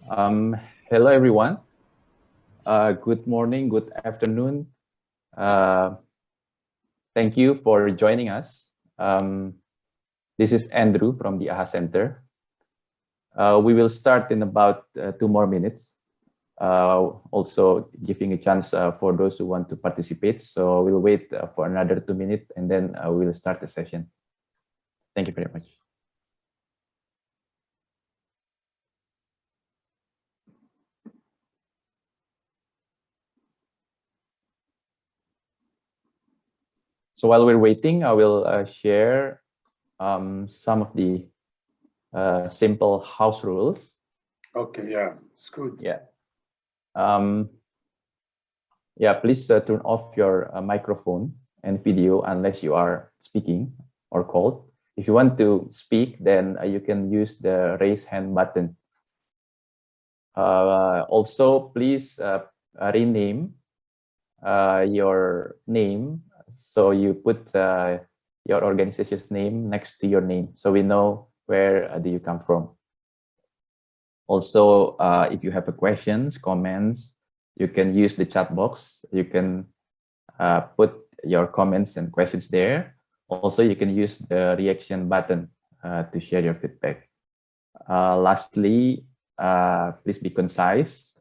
Um, Hello, everyone. Good morning, good afternoon. Thank you for joining us. This is Andrew from the AHA Center. We will start in about 2 more minutes. Also giving a chance for those who want to participate. So we'll wait for another 2 minutes and then we'll start the session. Thank you very much. So while we're waiting, I will share some of the simple house rules. Okay, yeah, it's good. Yeah. Please turn off your microphone and video unless you are speaking or called. If you want to speak, then you can use the raise hand button. Also, please rename your name. So you put your organization's name next to your name, so we know where do you come from. Also, if you have questions, comments, you can use the chat box. You can put your comments and questions there. Also, you can use the reaction button to share your feedback. Lastly, please be concise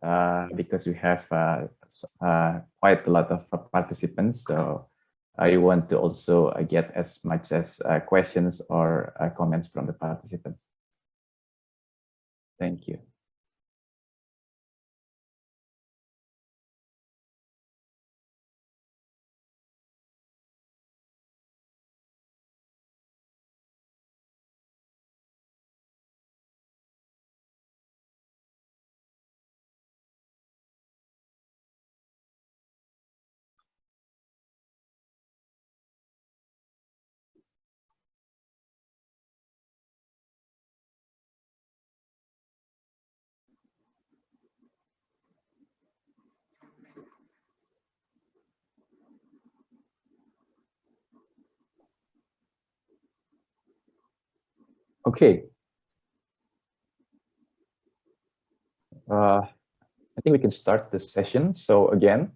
because we have quite a lot of participants. So I want to also get as much as questions or comments from the participants. Thank you. Okay. I think we can start the session. So again,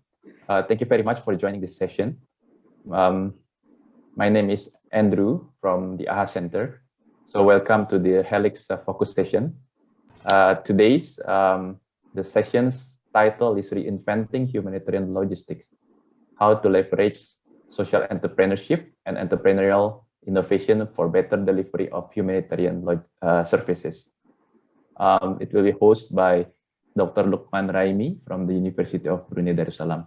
thank you very much for joining this session. My name is Andrew from the AHA Center. So welcome to the HELiX Focus Session. Today's the session's title is Reinventing Humanitarian Logistics: How to Leverage Social Entrepreneurship and Entrepreneurial Innovation for Better Delivery of Humanitarian Services. It will be hosted by Dr. Lukman Raimi from the University of Brunei, Darussalam.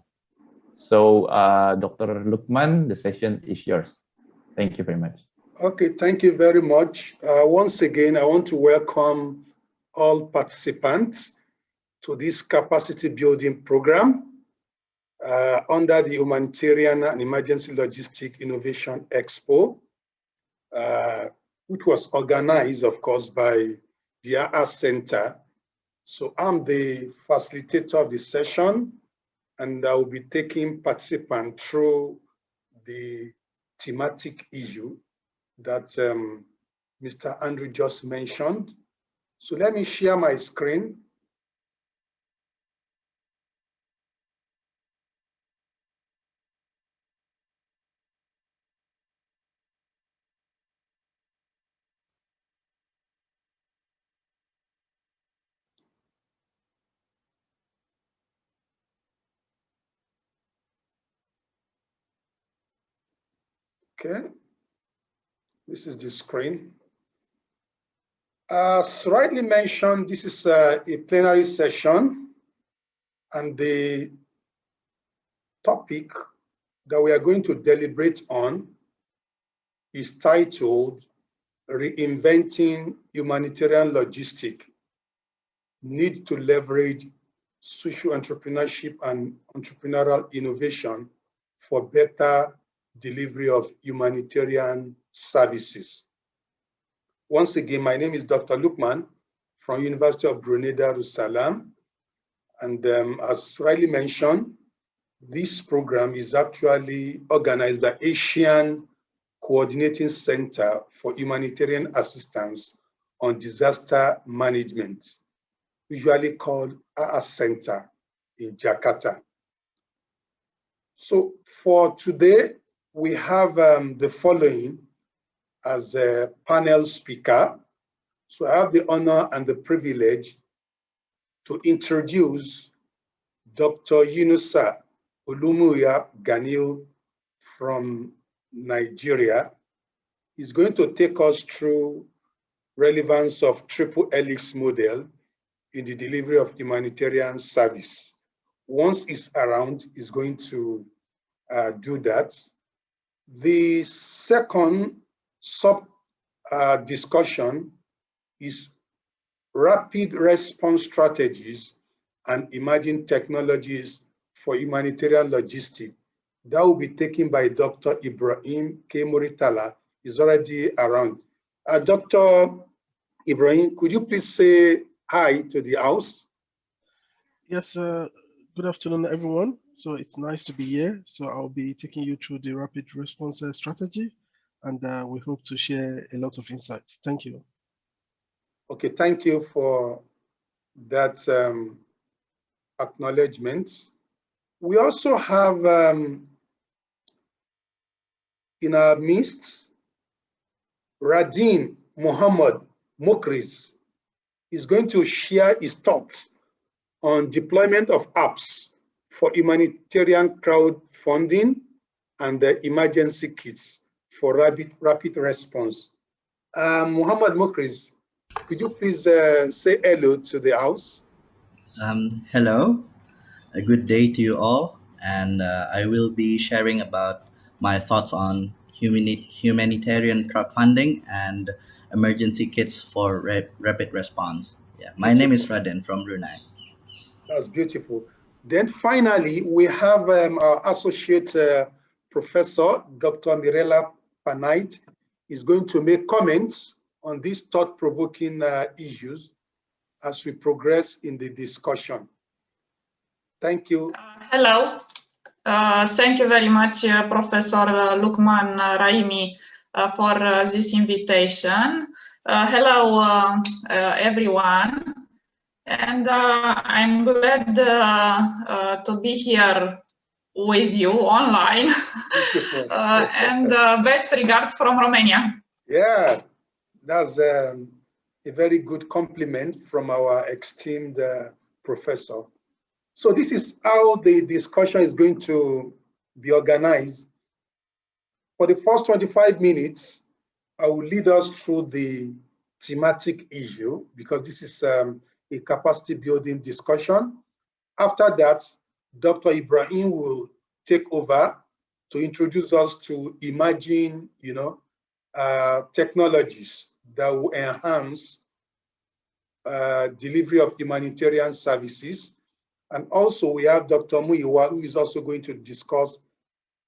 So, Dr. Lukman, the session is yours. Thank you very much. Okay, thank you very much. Once again, I want to welcome all participants to this capacity building program under the Humanitarian and Emergency Logistic Innovation Expo, which was organized, of course, by the AHA Center. So I'm the facilitator of the session, and I will be taking participants through the thematic issue that Mr. Andrew just mentioned. So let me share my screen. Okay, this is the screen. As rightly mentioned, this is a plenary session, and the topic that we are going to deliberate on is titled Reinventing Humanitarian Logistics: Need to Leverage Social Entrepreneurship and Entrepreneurial Innovation for Better Delivery of Humanitarian Services. Once again, my name is Dr. Lukman from University of Brunei, Darussalam. And as rightly mentioned, this program is actually organized by Asian Coordinating Center for Humanitarian Assistance on Disaster Management. usually called AAS Center in Jakarta. So for today, we have the following as a panel speaker. So I have the honor and the privilege to introduce Dr. Yinusa Olumuyiwa Ganiyu from Nigeria. He's going to take us through relevance of triple HELiX model in the delivery of humanitarian service. Once he's around, he's going to do that. The second sub discussion is rapid response strategies and emerging technologies for humanitarian logistics. That will be taken by Dr. Ibrahim K. Muritala. Is already around. Dr. Ibrahim, could you please say hi to the house? Yes, good afternoon, everyone. So it's nice to be here. So I'll be taking you through the rapid response strategy, and we hope to share a lot of insights. Thank you. Okay, thank you for that acknowledgement. We also have in our midst, Raden Muhammed Mukhriz is going to share his thoughts on deployment of apps for humanitarian crowdfunding and the emergency kits for rapid response. Muhammad Mukhriz, could you please say hello to the house? Hello, a good day to you all, and I will be sharing about my thoughts on humanitarian crowdfunding and emergency kits for rapid response. Yeah, my name is Raden from Brunei. That's beautiful. Then finally, we have our associate professor, Dr. Mirela Panait, is going to make comments on these thought-provoking issues as we progress in the discussion. Thank you. Hello. Thank you very much, Professor Lukman Raimi, for this invitation. Hello, everyone. And I'm glad to be here with you online. And best regards from Romania. Yeah, that's a very good compliment from our esteemed professor. So this is how the discussion is going to be organized. For the first 25 minutes, I will lead us through the thematic issue because this is a capacity building discussion. After that, Dr. Ibrahim will take over to introduce us to emerging, technologies that will enhance delivery of humanitarian services. And also we have Dr. Olumuyiwa, who is also going to discuss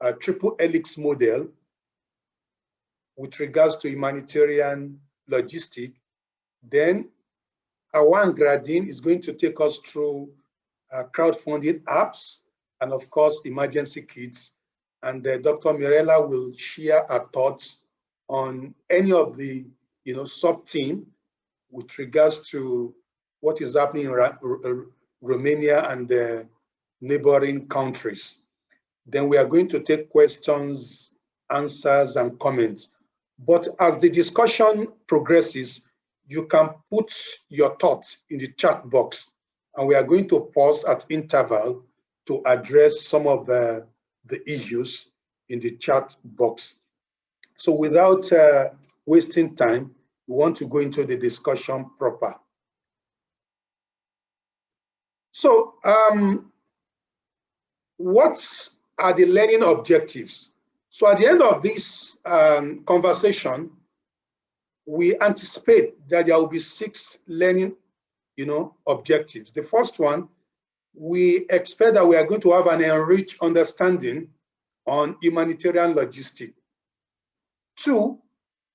a triple HELiX model with regards to humanitarian logistics. Then Awan Raden is going to take us through crowdfunding apps and of course emergency kits. And Dr. Mirela will share her thoughts on any of the sub-team with regards to what is happening in Romania and the neighboring countries. Then we are going to take questions, answers, and comments. But as the discussion progresses, you can put your thoughts in the chat box, and we are going to pause at interval to address some of the issues in the chat box. So without wasting time, we want to go into the discussion proper. So what are the learning objectives? So at the end of this conversation, we anticipate that there will be 6 learning objectives. The first one, we expect that we are going to have an enriched understanding on humanitarian logistics. 2,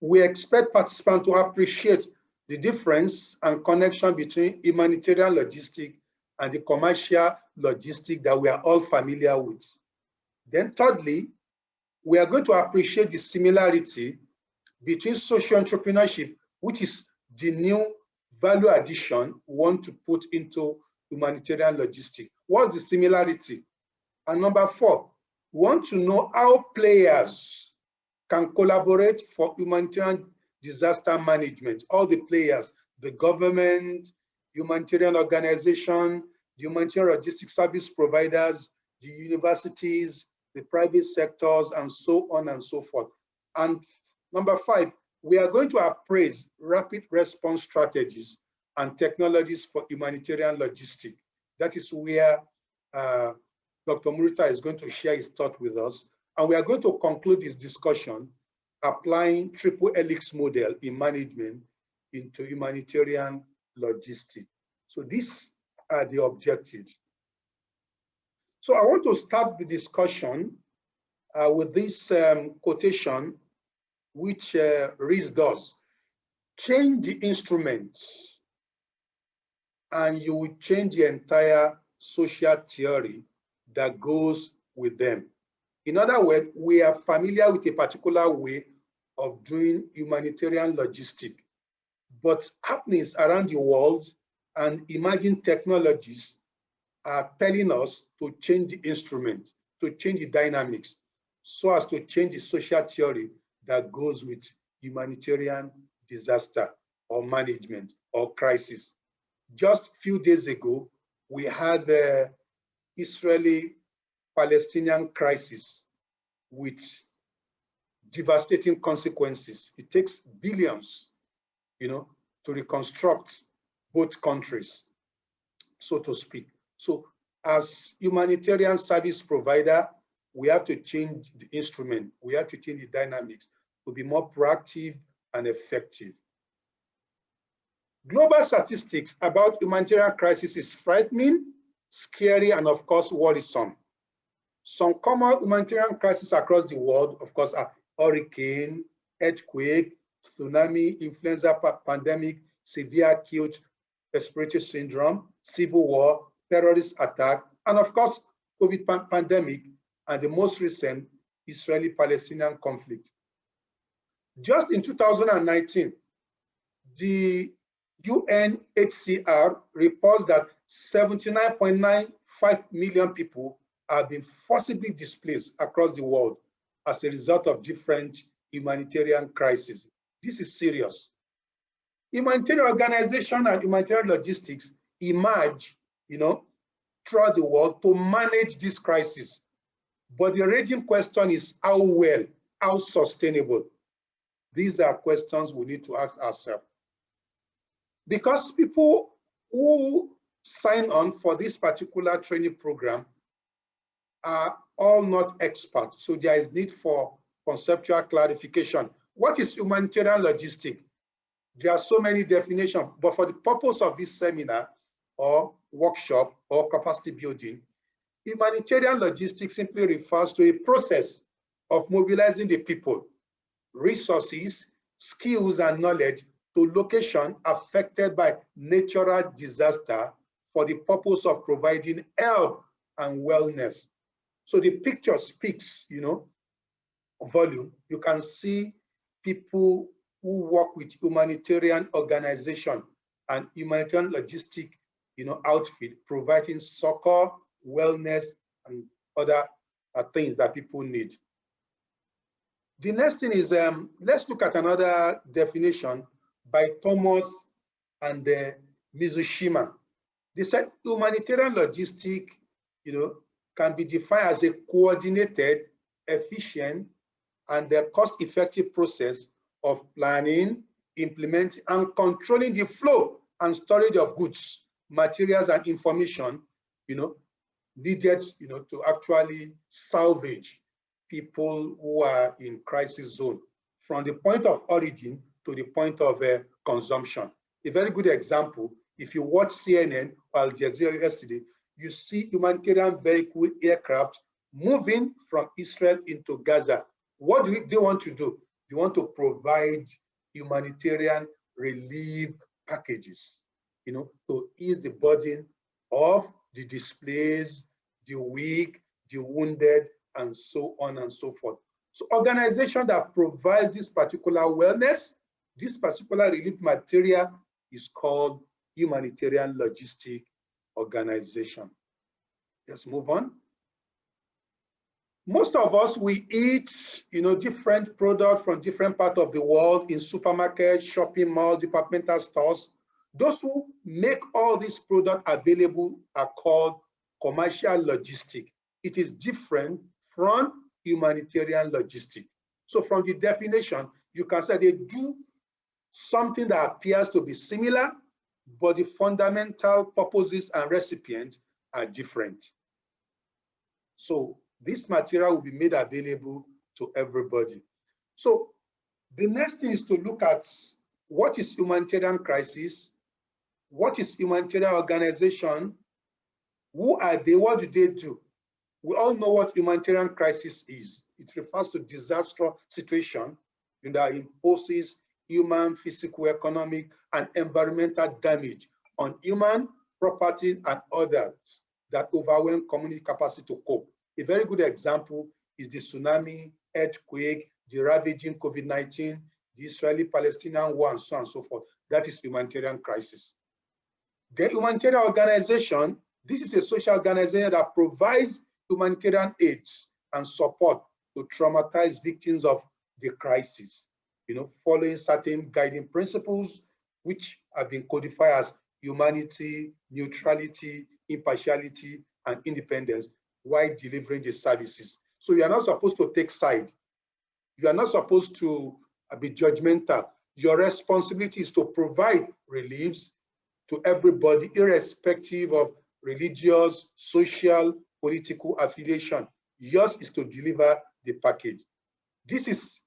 we expect participants to appreciate the difference and connection between humanitarian logistics and the commercial logistics that we are all familiar with. Then thirdly, we are going to appreciate the similarity between social entrepreneurship, which is the new value addition we want to put into humanitarian logistics? What's the similarity? And number 4, we want to know how players can collaborate for humanitarian disaster management. All the players, the government, humanitarian organization, the humanitarian logistics service providers, the universities, the private sectors, and so on and so forth. And number 5, we are going to appraise rapid response strategies and technologies for humanitarian logistics. That is where Dr. Muritala is going to share his thought with us. And we are going to conclude this discussion applying triple HELiX model in management into humanitarian logistics. So these are the objectives. So I want to start the discussion with this quotation, which reads thus: change the instruments and you will change the entire social theory that goes with them. In other words, we are familiar with a particular way of doing humanitarian logistics, but happenings around the world and emerging technologies are telling us to change the instrument, to change the dynamics, so as to change the social theory that goes with humanitarian disaster or management or crisis. Just a few days ago, we had the Israeli-Palestinian crisis with devastating consequences. It takes billions, to reconstruct both countries, so to speak. So as humanitarian service provider, we have to change the instrument. We have to change the dynamics to be more proactive and effective. Global statistics about humanitarian crisis is frightening, scary, and of course, worrisome. Some common humanitarian crises across the world, of course, are hurricane, earthquake, tsunami, influenza pandemic, severe acute respiratory syndrome, civil war, terrorist attack, and of course, COVID pandemic, and the most recent Israeli-Palestinian conflict. Just in 2019, the UNHCR reports that 79.95 million people have been forcibly displaced across the world as a result of different humanitarian crises. This is serious. Humanitarian organization and humanitarian logistics emerge, throughout the world to manage this crisis. But the raging question is how well, how sustainable? These are questions we need to ask ourselves. Because people who sign on for this particular training program are all not experts. So there is need for conceptual clarification. What is humanitarian logistics? There are so many definitions, but for the purpose of this seminar or workshop or capacity building, humanitarian logistics simply refers to a process of mobilizing the people, resources, skills, and knowledge to location affected by natural disaster for the purpose of providing help and wellness. So the picture speaks, volume. You can see people who work with humanitarian organization and humanitarian logistic, outfit, providing succor, wellness, and other things that people need. The next thing is, let's look at another definition by Thomas and Mizushima. They said humanitarian logistic, can be defined as a coordinated, efficient, and cost-effective process of planning, implementing, and controlling the flow and storage of goods, materials, and information, needed, to actually salvage people who are in crisis zone from the point of origin to the point of consumption. A very good example, if you watch CNN or Al Jazeera yesterday, you see humanitarian vehicle aircraft moving from Israel into Gaza. What do they want to do? They want to provide humanitarian relief packages, to ease the burden of the displaced, the weak, the wounded, and so on and so forth. So organization that provides this particular wellness, this particular relief material, is called Humanitarian Logistic Organization. Let's move on. Most of us, we eat, different products from different parts of the world in supermarkets, shopping malls, departmental stores. Those who make all these products available are called commercial logistics. It is different from humanitarian logistics. So from the definition, you can say they do something that appears to be similar, but the fundamental purposes and recipients are different. So this material will be made available to everybody. So the next thing is to look at what is humanitarian crisis, what is humanitarian organization, who are they, what do they do? We all know what humanitarian crisis is. It refers to disaster situation that imposes human, physical, economic, and environmental damage on human, property, and others that overwhelm community capacity to cope. A very good example is the tsunami, earthquake, the ravaging COVID-19, the Israeli-Palestinian war, and so on and so forth. That is humanitarian crisis. The humanitarian organization, this is a social organization that provides humanitarian aids and support to traumatized victims of the crisis, following certain guiding principles which have been codified as humanity, neutrality, impartiality, and independence while delivering the services. So you are not supposed to take side. You are not supposed to be judgmental. Your responsibility is to provide reliefs to everybody, irrespective of religious, social, political affiliation. Yours is to deliver the package. This is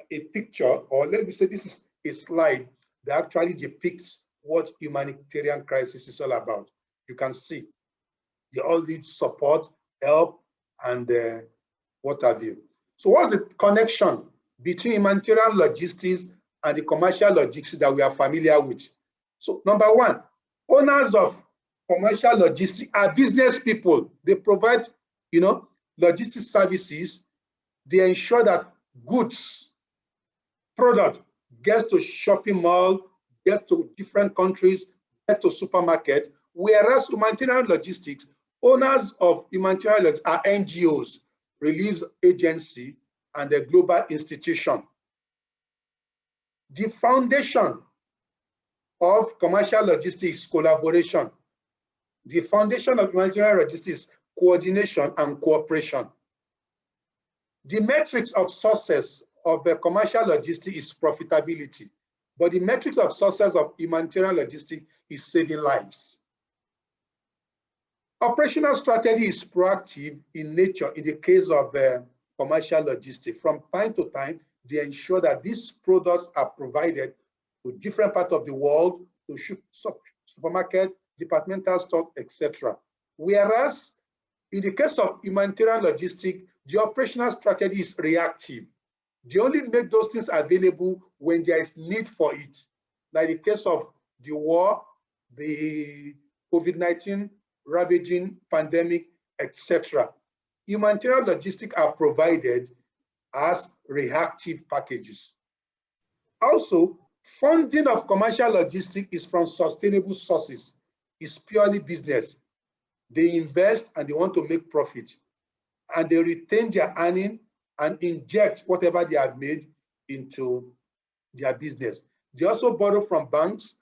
a picture, or let me say this is a slide that actually depicts what humanitarian crisis is all about. You can see they all need support, help, and what have you. So what's the connection between humanitarian logistics and the commercial logistics that we are familiar with? So number one, owners of commercial logistics are business people. They provide, logistics services. They ensure that goods, product gets to shopping mall, get to different countries, get to supermarket, whereas humanitarian logistics, owners of humanitarian logistics are NGOs, relief agency, and a global institution. The foundation of commercial logistics is collaboration. The foundation of humanitarian logistics is coordination and cooperation. The metrics of success of the commercial logistics is profitability, but the metrics of success of humanitarian logistics is saving lives. Operational strategy is proactive in nature in the case of commercial logistics. From time to time, they ensure that these products are provided to different parts of the world, to supermarket, departmental store, etc. Whereas in the case of humanitarian logistics, the operational strategy is reactive. They only make those things available when there is need for it. Like the case of the war, the COVID-19 ravaging pandemic, etc. Humanitarian logistics are provided as reactive packages. Also, funding of commercial logistics is from sustainable sources. It's purely business. They invest and they want to make profit, and they retain their earning and inject whatever they have made into their business. They also borrow from banks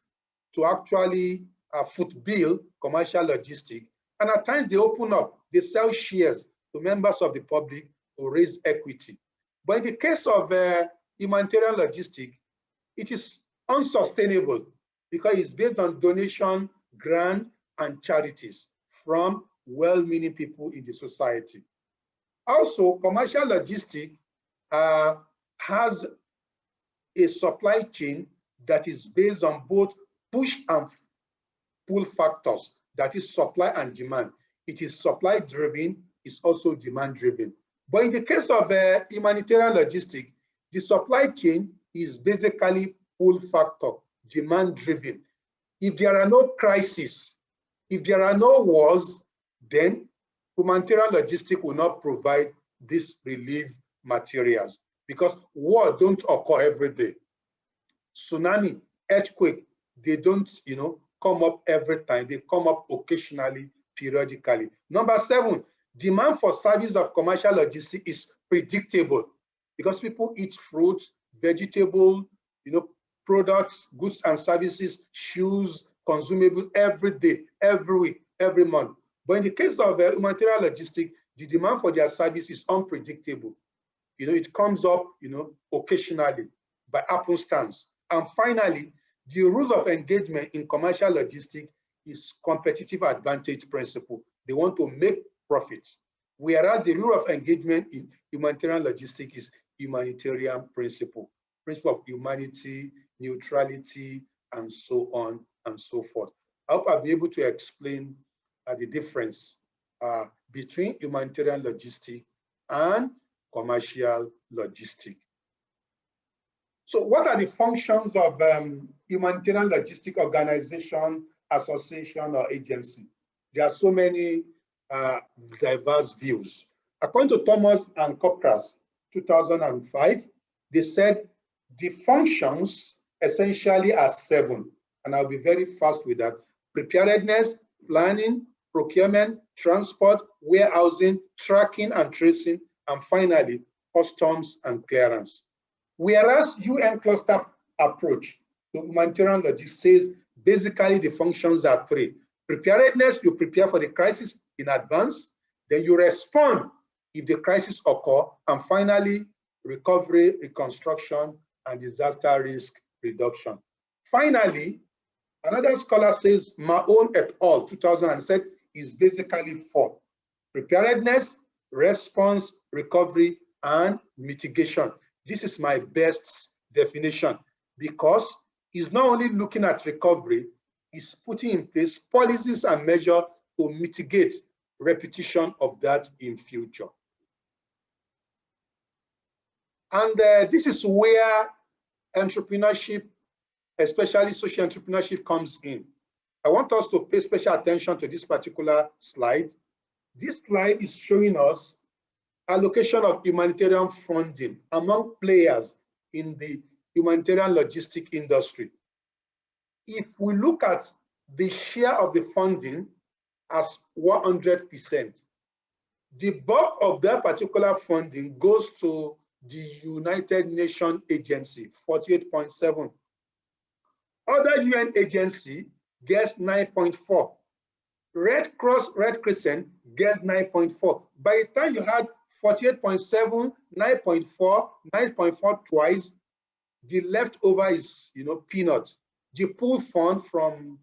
to actually footbill commercial logistics, and at times they open up, they sell shares to members of the public to raise equity. But in the case of humanitarian logistics, it is unsustainable because it's based on donation, grant, and charities from well-meaning people in the society. Also, commercial logistics has a supply chain that is based on both push and pull factors, that is supply and demand. It is supply driven, it's also demand driven. But in the case of humanitarian logistics, the supply chain is basically pull factor, demand driven. If there are no crises, if there are no wars, then humanitarian logistics will not provide these relief materials because war don't occur every day. Tsunami, earthquake, They don't, come up every time. They come up occasionally, periodically. Number 7, demand for service of commercial logistics is predictable because people eat fruit, vegetable, products, goods and services, shoes, consumables every day, every week, every month. But in the case of humanitarian logistics, the demand for their service is unpredictable. It comes up, occasionally by happenstance. And finally, the rule of engagement in commercial logistics is competitive advantage principle. They want to make profits. Whereas the rule of engagement in humanitarian logistics is humanitarian principle of humanity, neutrality, and so on and so forth. I hope I'll be able to explain the difference between humanitarian logistics and commercial logistics. So what are the functions of humanitarian logistic organization, association, or agency? There are so many diverse views. According to Thomas and Kopras, 2005, they said the functions essentially are 7, and I'll be very fast with that. Preparedness, planning, procurement, transport, warehousing, tracking and tracing, and finally, customs and clearance. Whereas UN cluster approach to humanitarian logistics says basically the functions are 3. Preparedness, you prepare for the crisis in advance, then you respond if the crisis occur, and finally, recovery, reconstruction, and disaster risk reduction. Finally, another scholar says, Mahon et al. 2000 said is basically 4. Preparedness, response, recovery, and mitigation. This is my best definition because he's not only looking at recovery, he's putting in place policies and measures to mitigate repetition of that in future. And this is where entrepreneurship, especially social entrepreneurship, comes in. I want us to pay special attention to this particular slide. This slide is showing us allocation of humanitarian funding among players in the humanitarian logistic industry. If we look at the share of the funding as 100%, the bulk of that particular funding goes to the United Nations agency, 48.7. Other UN agency gets 9.4. Red Cross, Red Crescent gets 9.4. By the time you had 48.7, 9.4, 9.4 twice, the leftover is, peanuts. The pool fund from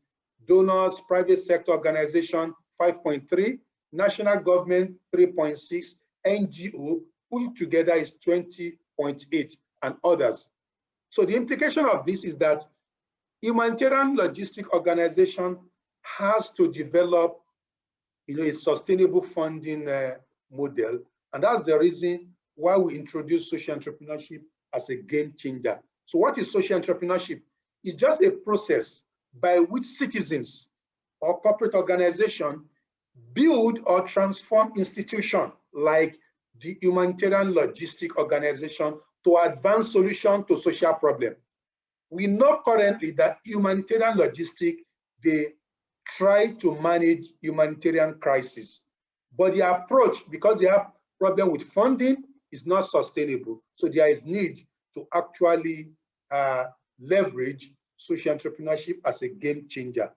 donors, private sector organization, 5.3, national government, 3.6, NGO, pulled together is 20.8, and others. So the implication of this is that humanitarian logistic organization has to develop, a sustainable funding model, and that's the reason why we introduce social entrepreneurship as a game changer. So what is social entrepreneurship? It's just a process by which citizens or corporate organization build or transform institutions like the humanitarian logistic organization to advance solutions to social problems. We know currently that humanitarian logistic, they try to manage humanitarian crisis, but the approach, because they have problem with funding, is not sustainable. So there is need to actually leverage social entrepreneurship as a game changer.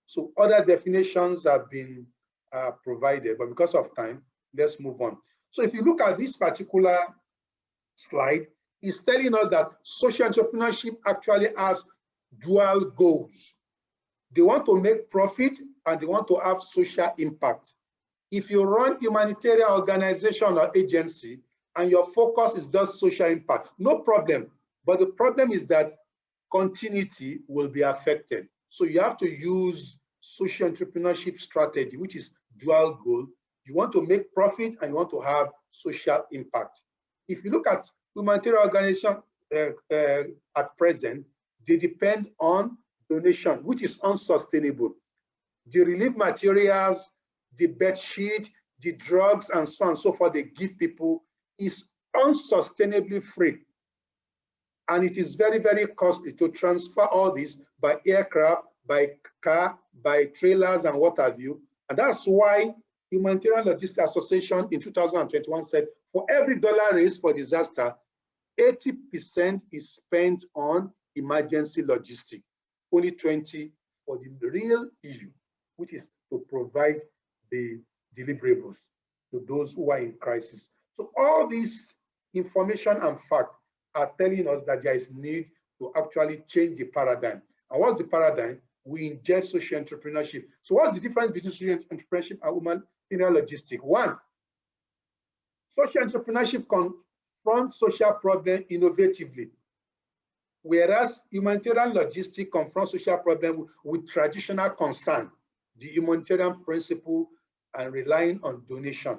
So other definitions have been provided, but because of time, let's move on. So if you look at this particular slide, it's telling us that social entrepreneurship actually has dual goals. They want to make profit and they want to have social impact. If you run humanitarian organization or agency and your focus is just social impact, no problem. But the problem is that continuity will be affected. So you have to use social entrepreneurship strategy, which is dual goal. You want to make profit and you want to have social impact. If you look at humanitarian organization at present, they depend on donation, which is unsustainable. The relief materials, the bed sheet, the drugs, and so on and so forth they give people is unsustainably free. And it is very, very costly to transfer all this by aircraft, by car, by trailers, and what have you. And that's why Humanitarian Logistics Association in 2021 said, for every dollar raised for disaster, 80% is spent on emergency logistics, only 20 for the real issue, which is to provide the deliverables to those who are in crisis. So all this information and fact are telling us that there is need to actually change the paradigm. And what's the paradigm? We inject social entrepreneurship. So what's the difference between social entrepreneurship and humanitarian logistics? One, social entrepreneurship confronts social problems innovatively, whereas humanitarian logistics confronts social problems with traditional concern, the humanitarian principle, and relying on donation.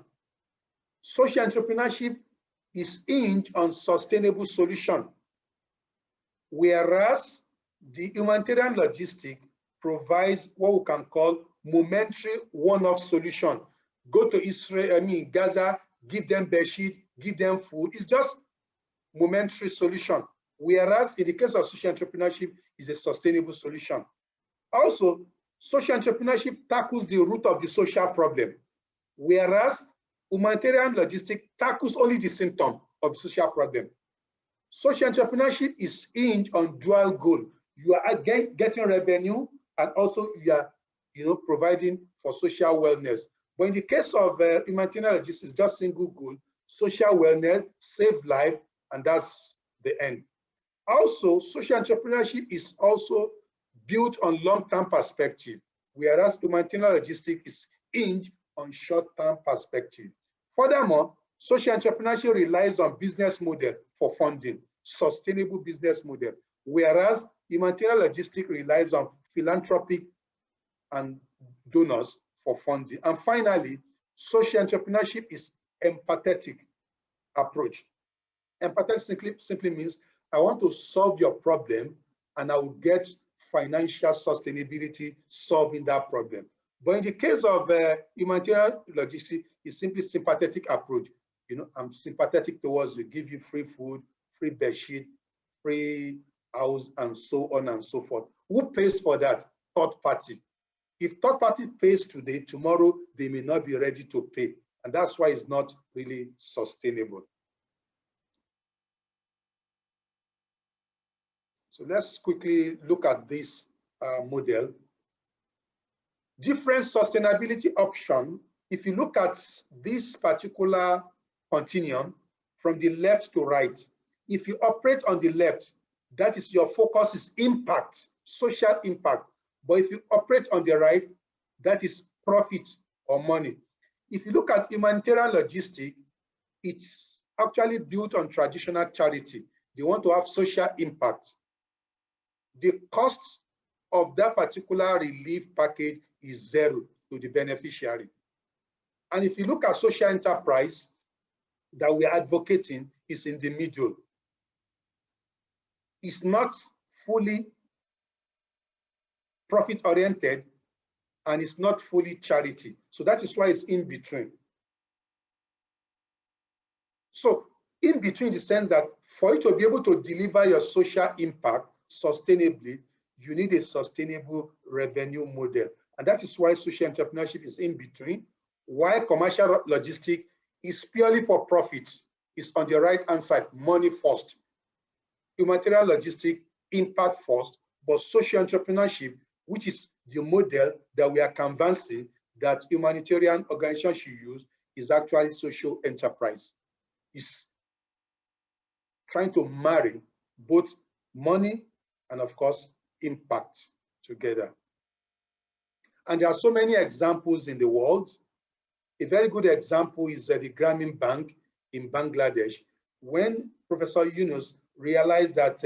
Social entrepreneurship is hinged on sustainable solution, whereas the humanitarian logistic provides what we can call momentary one-off solution. Go to Israel, Gaza, give them bedsheet, give them food. It's just momentary solution. Whereas in the case of social entrepreneurship, is a sustainable solution. Also, social entrepreneurship tackles the root of the social problem, whereas humanitarian logistics tackles only the symptom of the social problem. Social entrepreneurship is hinged on dual goal. You are again getting revenue, and also you are, providing for social wellness. But in the case of humanitarian logistics, just single goal: social wellness, save life, and that's the end. Also, social entrepreneurship is also built on long-term perspective, whereas humanitarian logistics is hinged on short-term perspective. Furthermore, social entrepreneurship relies on business model for funding, sustainable business model, whereas humanitarian logistics relies on philanthropic and donors for funding. And finally, social entrepreneurship is empathetic approach. Empathetic simply means I want to solve your problem and I will get financial sustainability solving that problem. But in the case of humanitarian logistics, it's simply sympathetic approach. I'm sympathetic towards you, give you free food, free bedsheet, free house, and so on and so forth. Who pays for that? Third party. If third party pays today, tomorrow they may not be ready to pay. And that's why it's not really sustainable. So let's quickly look at this model. Different sustainability option. If you look at this particular continuum from the left to right, if you operate on the left, that is your focus is impact, social impact. But if you operate on the right, that is profit or money. If you look at humanitarian logistics, it's actually built on traditional charity. They want to have social impact. The cost of that particular relief package is zero to the beneficiary. And if you look at social enterprise that we are advocating, is in the middle. It's not fully profit-oriented, and it's not fully charity. So that is why it's in between. So in between, the sense that for you to be able to deliver your social impact sustainably, you need a sustainable revenue model. And that is why social entrepreneurship is in between, while commercial logistics is purely for profit. It's on the right-hand side, money first. Humanitarian logistics, impact first, but social entrepreneurship, which is the model that we are canvassing that humanitarian organizations should use, is actually social enterprise. It's trying to marry both money and, of course, impact together. And there are so many examples in the world. A very good example is the Grameen Bank in Bangladesh, when Professor Yinusa realized that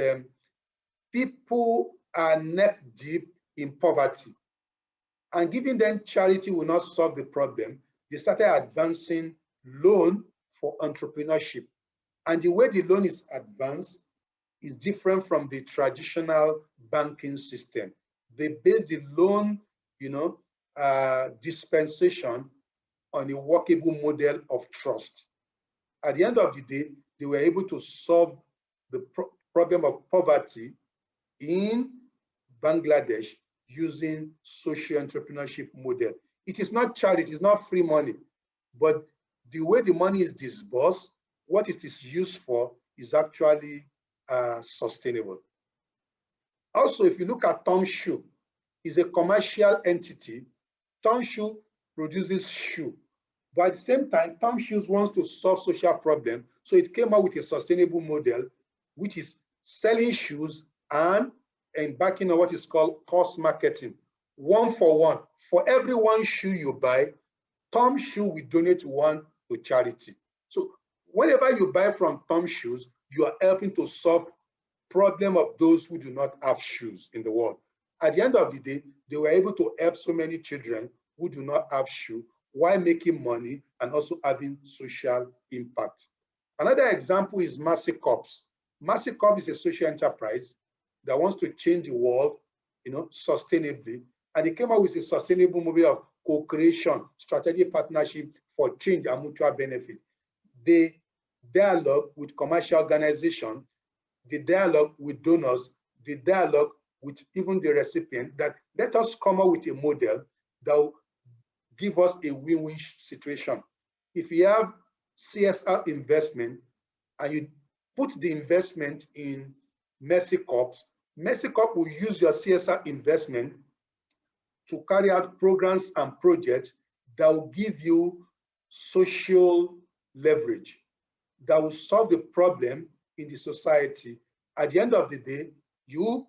people are neck deep in poverty, and giving them charity will not solve the problem. They started advancing loan for entrepreneurship. And the way the loan is advanced is different from the traditional banking system. They base the loan, dispensation on a workable model of trust. At the end of the day, they were able to solve the problem of poverty in Bangladesh using social entrepreneurship model. It is not charity, it is not free money, but the way the money is disbursed, what it is used for is actually sustainable. Also, if you look at Tom Shoe, is a commercial entity. Tom Shoe produces shoe, but at the same time, Tom Shoes wants to solve social problem, so it came out with a sustainable model, which is selling shoes and embarking on what is called cost marketing. 1 for 1. For every one shoe you buy, Tom Shoe will donate one to charity. So whenever you buy from Tom Shoes, you are helping to solve problem of those who do not have shoes in the world. At the end of the day, they were able to help so many children who do not have shoes while making money and also having social impact. Another example is Mercy Corps. Mercy Corps is a social enterprise that wants to change the world, sustainably. And they came out with a sustainable model of co-creation, strategic partnership for change and mutual benefit. They dialogue with commercial organizations, the dialogue with donors, the dialogue with even the recipient, that let us come up with a model that will give us a win-win situation. If you have CSR investment and you put the investment in Mercy Corps will use your CSR investment to carry out programs and projects that will give you social leverage, that will solve the problem in the society. At the end of the day, you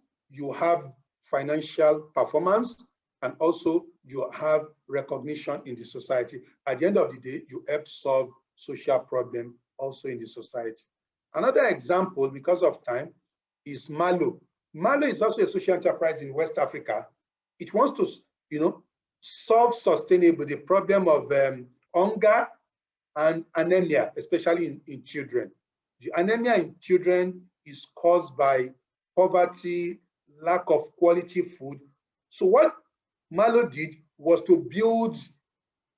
have financial performance and also you have recognition in the society. At the end of the day, you help solve social problem also in the society. Another example, because of time, is Malo. Malo is also a social enterprise in West Africa. It wants to, solve sustainably the problem of hunger and anemia, especially in children. The anemia in children is caused by poverty, lack of quality food. So what Malo did was to build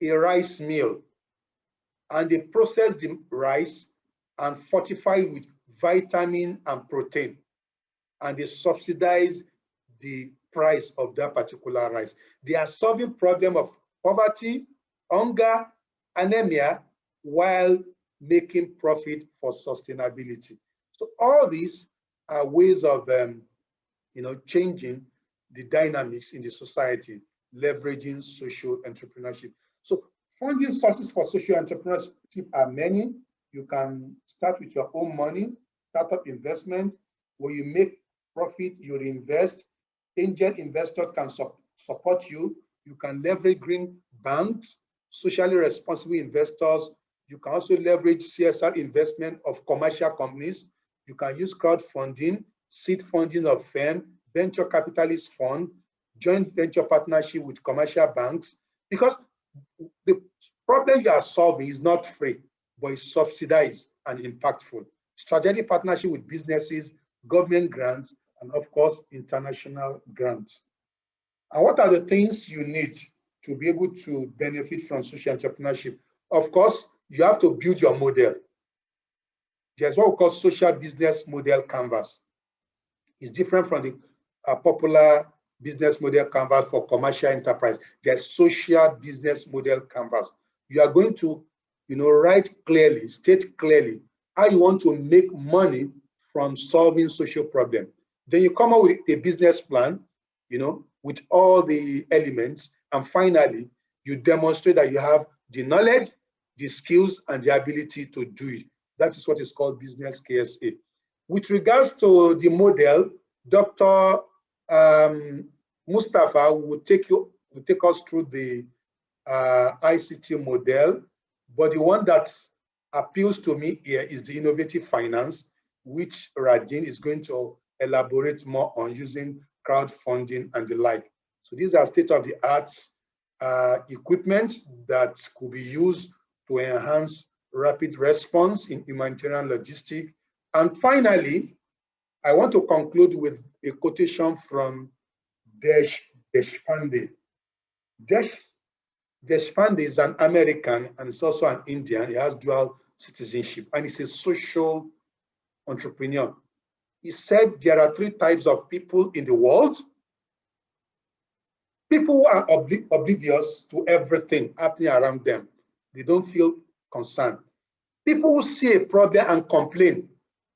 a rice mill, and they process the rice and fortify it with vitamin and protein, and they subsidize the price of that particular rice. They are solving problem of poverty, hunger, anemia, while making profit for sustainability. So all these are ways of changing the dynamics in the society, leveraging social entrepreneurship. So funding sources for social entrepreneurship are many. You can start with your own money, startup investment, where you make profit, you reinvest. Angel investors can support you. You can leverage green banks, socially responsible investors. You can also leverage CSR investment of commercial companies. You can use crowdfunding, seed funding of firms, venture capitalist fund, joint venture partnership with commercial banks, because the problem you are solving is not free, but it's subsidized and impactful. Strategic partnership with businesses, government grants, and of course, international grants. And what are the things you need to be able to benefit from social entrepreneurship? Of course, you have to build your model. There's what we call social business model canvas. It's different from the popular business model canvas for commercial enterprise. There's social business model canvas. You are going to, write clearly, state clearly how you want to make money from solving social problems. Then you come up with a business plan, with all the elements, and finally, you demonstrate that you have the knowledge, the skills, and the ability to do it. That is what is called business KSA. With regards to the model, Dr. Mustafa will take us through the ICT model, but the one that appeals to me here is the innovative finance, which Raden is going to elaborate more on using crowdfunding and the like. So these are state-of-the-art equipment that could be used to enhance rapid response in humanitarian logistics. And finally, I want to conclude with a quotation from Deshpande. Deshpande is an American and it's also an Indian. He has dual citizenship and he's a social entrepreneur. he said there are 3 types of people in the world. People who are oblivious to everything happening around them. They don't feel concerned. People who see a problem and complain,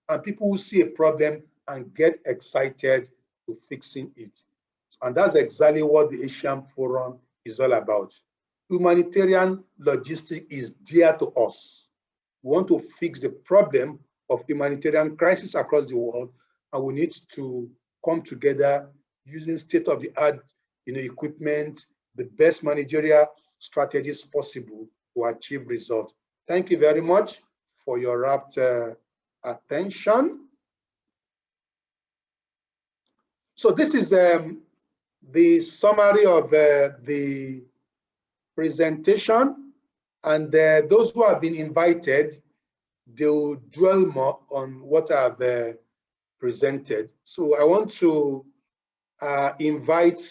and people who see a problem and get excited to fixing it. And that's exactly what the Asian Forum is all about. Humanitarian logistics is dear to us. We want to fix the problem of humanitarian crisis across the world, and we need to come together using state-of-the-art equipment, the best managerial strategies possible to achieve results. Thank you very much for your rapt attention. So this is the summary of the presentation, and those who have been invited, they'll dwell more on what I've presented. So I want to invite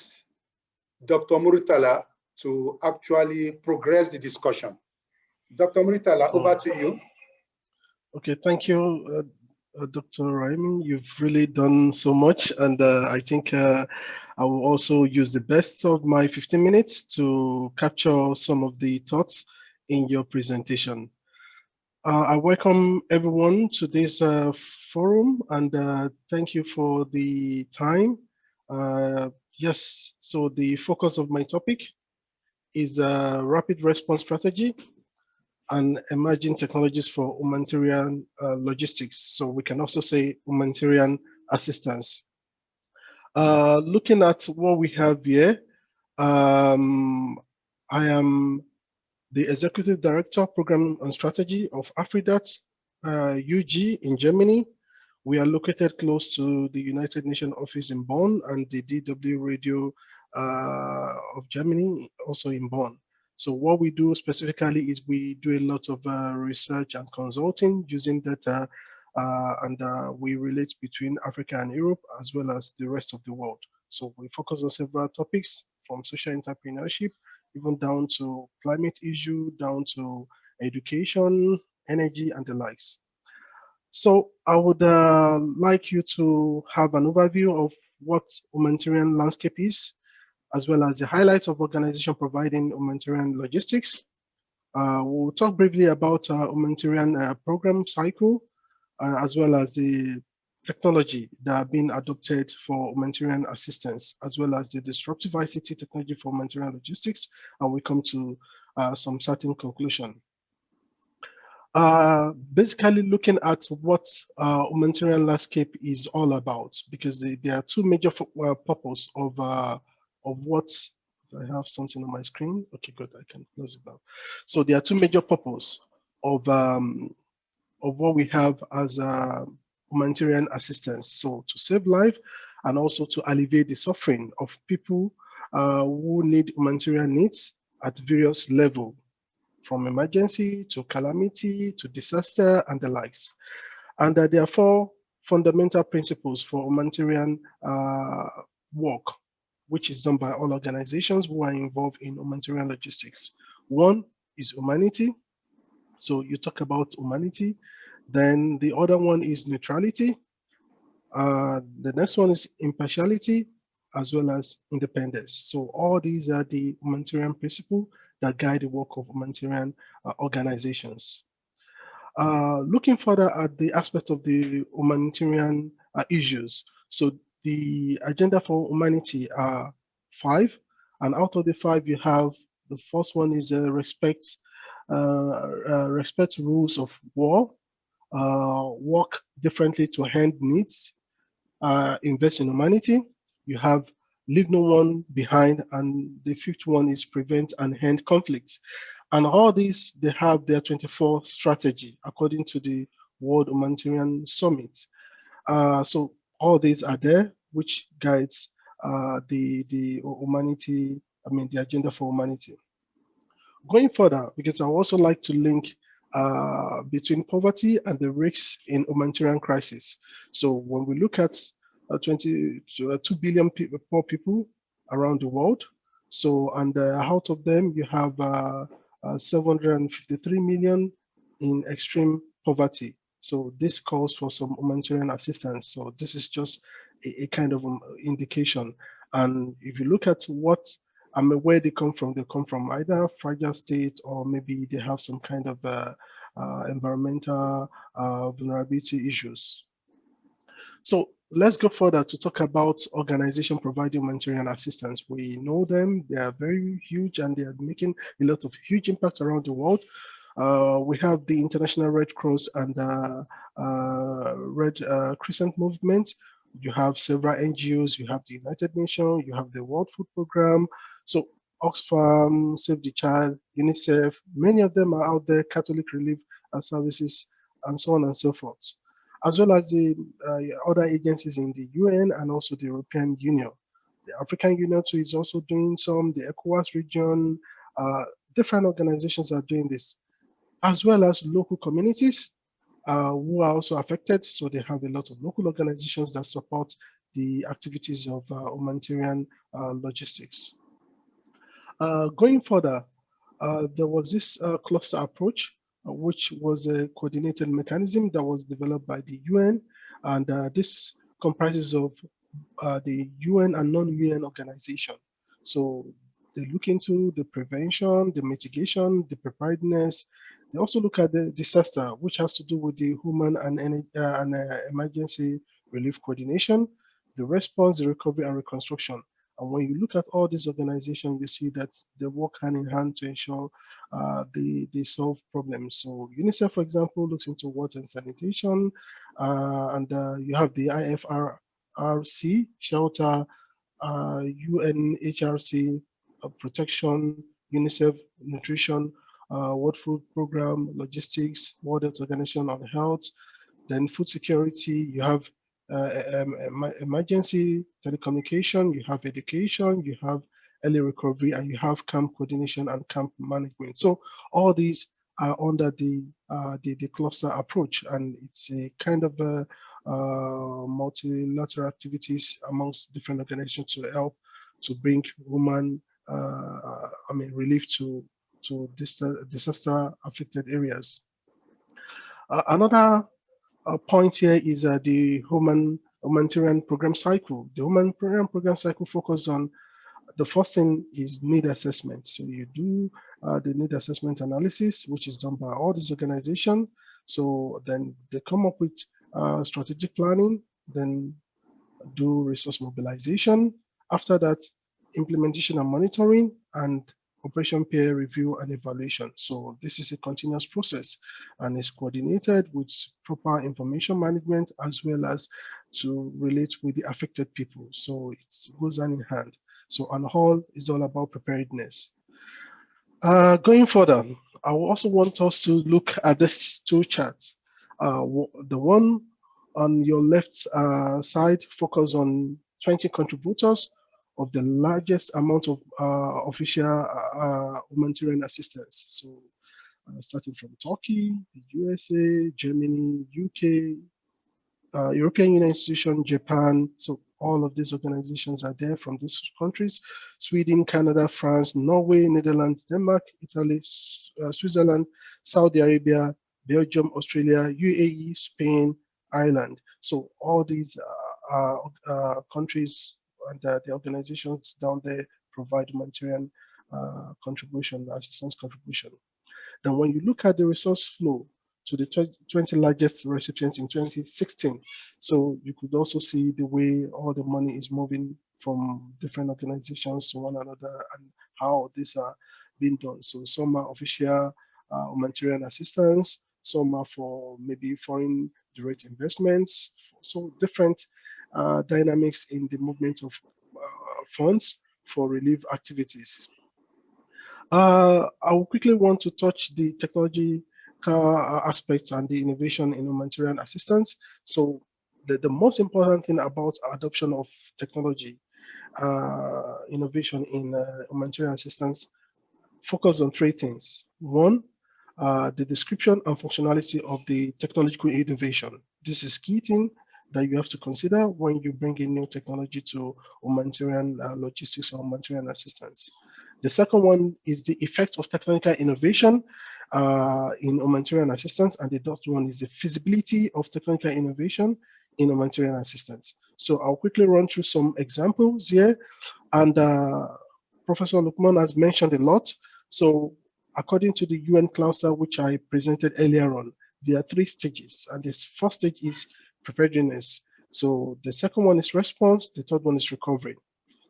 Dr. Muritala to actually progress the discussion. Dr. Muritala, over to you. Okay, thank you, Dr. Raimi. You've really done so much, and I think I will also use the best of my 15 minutes to capture some of the thoughts in your presentation. I welcome everyone to this forum, and thank you for the time. Yes, so the focus of my topic is rapid response strategy and emerging technologies for humanitarian logistics. So we can also say humanitarian assistance. Looking at what we have here, I am the Executive Director, Program and Strategy of AfriDat UG in Germany. We are located close to the United Nations office in Bonn and the DW Radio of Germany, also in Bonn. So what we do specifically is we do a lot of research and consulting using data, and we relate between Africa and Europe, as well as the rest of the world. So we focus on several topics, from social entrepreneurship, even down to climate issue, down to education, energy, and the likes. So I would like you to have an overview of what humanitarian landscape is, as well as the highlights of organizations providing humanitarian logistics. We'll talk briefly about humanitarian program cycle, as well as the technology that have been adopted for humanitarian assistance, as well as the disruptive ICT technology for humanitarian logistics, and we come to some certain conclusion. Basically looking at what humanitarian landscape is all about, because there are 2 major purposes of what, I have something on my screen. Okay, good, I can close it now. So there are 2 major purposes of what we have as humanitarian assistance. So to save life, and also to alleviate the suffering of people who need humanitarian needs at various levels, from emergency to calamity to disaster and the likes. And there are 4 fundamental principles for humanitarian work, which is done by all organizations who are involved in humanitarian logistics. 1 is humanity. So you talk about humanity. Then the other one is neutrality. The next one is impartiality, as well as independence. So all these are the humanitarian principles that guide the work of humanitarian organizations. Looking further at the aspect of the humanitarian issues. So the agenda for humanity are 5, and out of the 5, you have the first one is respect rules of war, work differently to end needs, invest in humanity. You have leave no one behind, and the 5th one is prevent and end conflicts. And all these, they have their 24 strategy according to the World Humanitarian Summit. So all these are there, which guides the humanity, the agenda for humanity. Going further, because I also like to link between poverty and the risks in humanitarian crisis. So when we look at 2 billion poor people around the world, so and out of them you have 753 million in extreme poverty. So this calls for some humanitarian assistance. So this is just a kind of indication. And if you look at what where they come from either fragile state or maybe they have some kind of environmental vulnerability issues. So let's go further to talk about organizations providing humanitarian assistance. We know them, they are very huge and they are making a lot of huge impact around the world. We have the International Red Cross and Red Crescent Movement. You have several NGOs, you have the United Nations, you have the World Food Program. So Oxfam, Save the Child, UNICEF, many of them are out there, Catholic Relief Services, and so on and so forth, as well as the other agencies in the UN and also the European Union. The African Union too is also doing some, the ECOWAS region, different organizations are doing this, as well as local communities who are also affected. So they have a lot of local organizations that support the activities of humanitarian logistics. Going further, there was this cluster approach, which was a coordinated mechanism that was developed by the UN. And this comprises of the UN and non-UN organization. So they look into the prevention, the mitigation, the preparedness. They also look at the disaster, which has to do with the human and emergency relief coordination, the response, the recovery and reconstruction. And when you look at all these organizations, you see that they work hand in hand to ensure they solve problems. So UNICEF, for example, looks into water and sanitation, and you have the IFRC, shelter, UNHRC, protection, UNICEF, nutrition, World Food Program, logistics, World Health Organization on health, then food security, you have emergency telecommunication, you have education, you have early recovery, and you have camp coordination and camp management. So all these are under the cluster approach, and it's a kind of a multilateral activities amongst different organizations to help to bring human relief to disaster affected areas. Another point here is the humanitarian program cycle. The humanitarian program cycle focuses on the first thing is need assessment. So you do the need assessment analysis, which is done by all these organizations. So then they come up with strategic planning, then do resource mobilization. After that, implementation and monitoring, and operation peer review and evaluation. So this is a continuous process and is coordinated with proper information management as well as to relate with the affected people. So it goes hand in hand. So on the whole, it's all about preparedness. Going further, I also want us to look at these two charts. The one on your left side focus on 20 contributors of the largest amount of official humanitarian assistance. So starting from Turkey, the USA, Germany, UK, European Union institution, Japan. So all of these organizations are there from these countries: Sweden, Canada, France, Norway, Netherlands, Denmark, Italy, Switzerland, Saudi Arabia, Belgium, Australia, UAE, Spain, Ireland. So all these countries and the organizations down there provide humanitarian contribution, assistance contribution. Then when you look at the resource flow to the 20 largest recipients in 2016, so you could also see the way all the money is moving from different organizations to one another and how these are being done. So some are official humanitarian assistance, some are for maybe foreign direct investments, so different dynamics in the movement of funds for relief activities. I will quickly want to touch the technology aspects and the innovation in humanitarian assistance. So the most important thing about adoption of technology innovation in humanitarian assistance focus on three things. One, the description and functionality of the technological innovation. This is key thing that you have to consider when you bring in new technology to humanitarian logistics or humanitarian assistance. The second one is the effect of technical innovation. in humanitarian assistance, and the dot one is the feasibility of technical innovation in humanitarian assistance. So I'll quickly run through some examples here, and Professor Lukman has mentioned a lot. So according to the UN cluster, which I presented earlier on, there are 3 stages, and this first stage is preparedness. So the second one is response, the third one is recovery.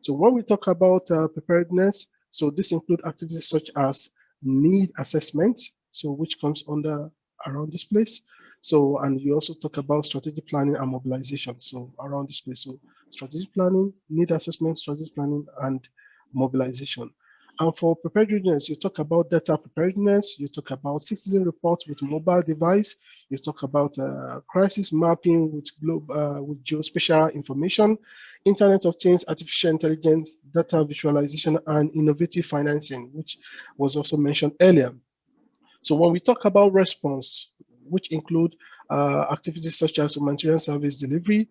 So when we talk about preparedness, so this includes activities such as need assessment, so which comes under around this place. So, and you also talk about strategic planning and mobilization, so around this place. So strategic planning, need assessment, strategic planning, and mobilization. And for preparedness, you talk about data preparedness, you talk about citizen reports with mobile device, you talk about crisis mapping with geospatial information, Internet of Things, artificial intelligence, data visualization, and innovative financing, which was also mentioned earlier. So when we talk about response, which include activities such as humanitarian service delivery,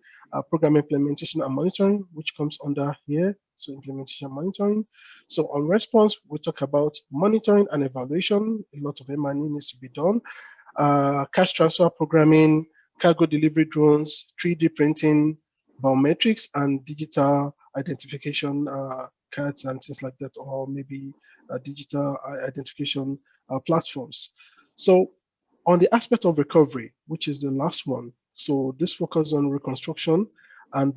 program implementation and monitoring, which comes under here, so implementation and monitoring. So on response, we talk about monitoring and evaluation. A lot of M&E needs to be done. Cash transfer programming, cargo delivery drones, 3D printing, biometrics, and digital identification cards and things like that, or maybe digital identification platforms. So on the aspect of recovery, which is the last one, so this focuses on reconstruction, and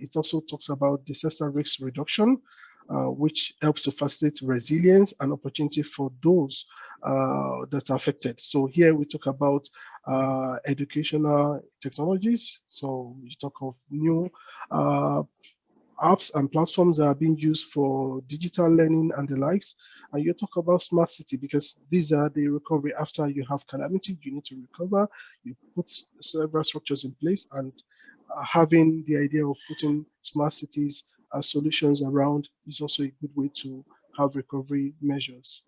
it also talks about disaster risk reduction, which helps to facilitate resilience and opportunity for those that are affected. So here we talk about educational technologies. So we talk of new apps and platforms that are being used for digital learning and the likes. And you talk about smart city, because these are the recovery after you have calamity, you need to recover, you put several structures in place, and having the idea of putting smart cities as solutions around is also a good way to have recovery measures.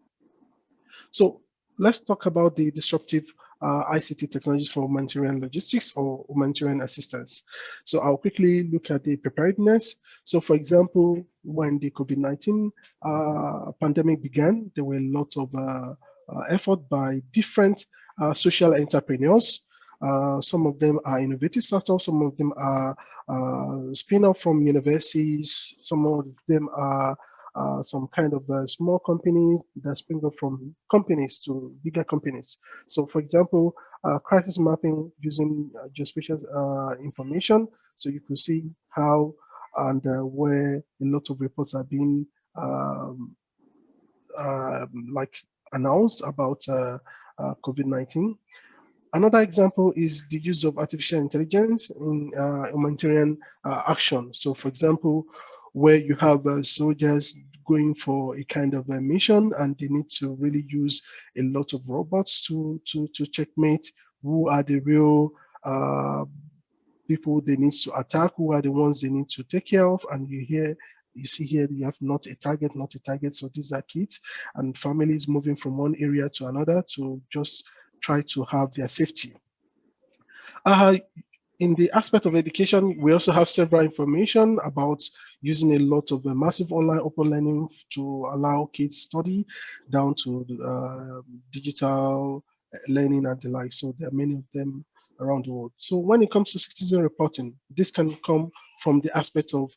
So let's talk about the disruptive ICT technologies for humanitarian logistics or humanitarian assistance. So I'll quickly look at the preparedness. So for example, when the COVID-19 pandemic began, there were a lot of effort by different social entrepreneurs. Some of them are innovative startups, some of them are spin-off from universities, some of them are some kind of small companies that spring up from companies to bigger companies. So for example, crisis mapping using geospatial information. So you could see how and where a lot of reports are being like announced about COVID-19. Another example is the use of artificial intelligence in humanitarian action. So for example, where you have soldiers going for a kind of a mission and they need to really use a lot of robots to checkmate who are the real people they need to attack, who are the ones they need to take care of. And you see here, you have not a target. So these are kids and families moving from one area to another to just try to have their safety. In the aspect of education, we also have several information about using a lot of the massive online open learning to allow kids study down to digital learning and the like. So there are many of them around the world. So when it comes to citizen reporting, this can come from the aspect of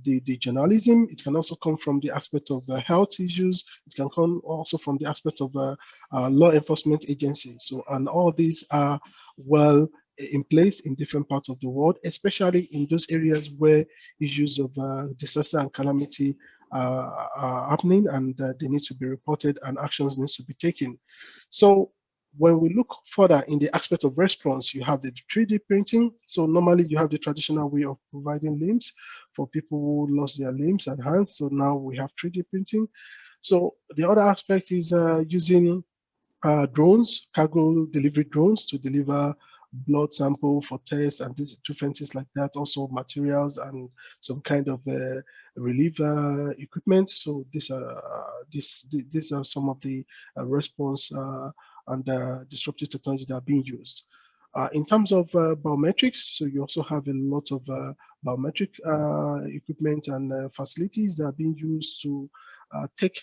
the journalism. It can also come from the aspect of health issues. It can come also from the aspect of law enforcement agencies. So, and all these are well in place in different parts of the world, especially in those areas where issues of disaster and calamity are happening, and they need to be reported and actions need to be taken. So when we look further in the aspect of response, you have the 3D printing. So normally you have the traditional way of providing limbs for people who lost their limbs and hands. So now we have 3D printing. So the other aspect is using drones, cargo delivery drones, to deliver blood sample for tests and different things like that. Also materials and some kind of relief equipment. So these are some of the response and disruptive technology that are being used. In terms of biometrics, so you also have a lot of biometric equipment and facilities that are being used to take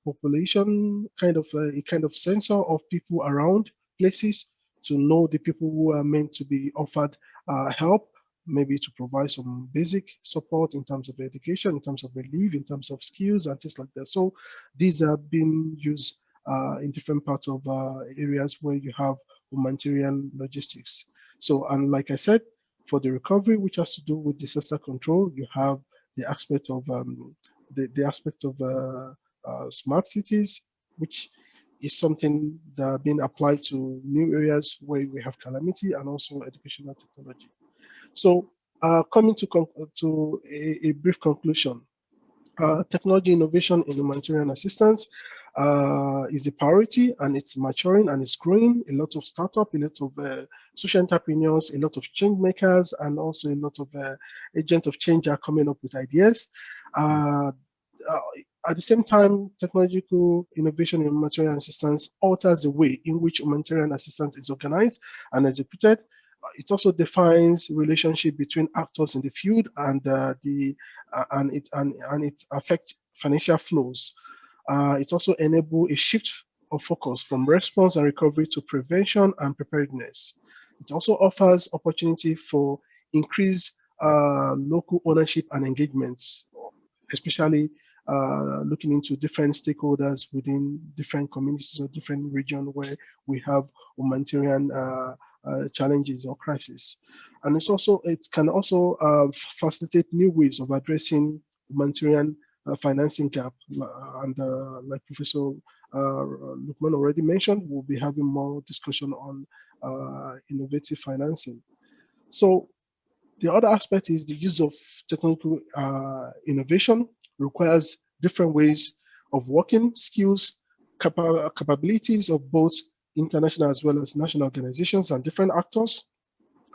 population, a kind of sensor of people around places to know the people who are meant to be offered help, maybe to provide some basic support in terms of education, in terms of relief, in terms of skills and things like that. So these are being used in different parts of areas where you have humanitarian logistics. So, and like I said, for the recovery, which has to do with disaster control, you have the aspect of smart cities, which is something that being applied to new areas where we have calamity, and also educational technology. So coming to a brief conclusion, technology innovation in humanitarian assistance is a priority, and it's maturing and it's growing. A lot of startups, a lot of social entrepreneurs, a lot of change makers, and also a lot of agents of change are coming up with ideas. At the same time, technological innovation in humanitarian assistance alters the way in which humanitarian assistance is organized and executed. It also defines relationship between actors in the field, and it affects financial flows. It also enables a shift of focus from response and recovery to prevention and preparedness. It also offers opportunity for increased local ownership and engagements, especially looking into different stakeholders within different communities or different regions where we have humanitarian challenges or crises. And it can also facilitate new ways of addressing humanitarian financing gap. And like Professor Lukman already mentioned, we'll be having more discussion on innovative financing. So the other aspect is the use of technical innovation requires different ways of working, skills, capabilities of both international as well as national organizations and different actors.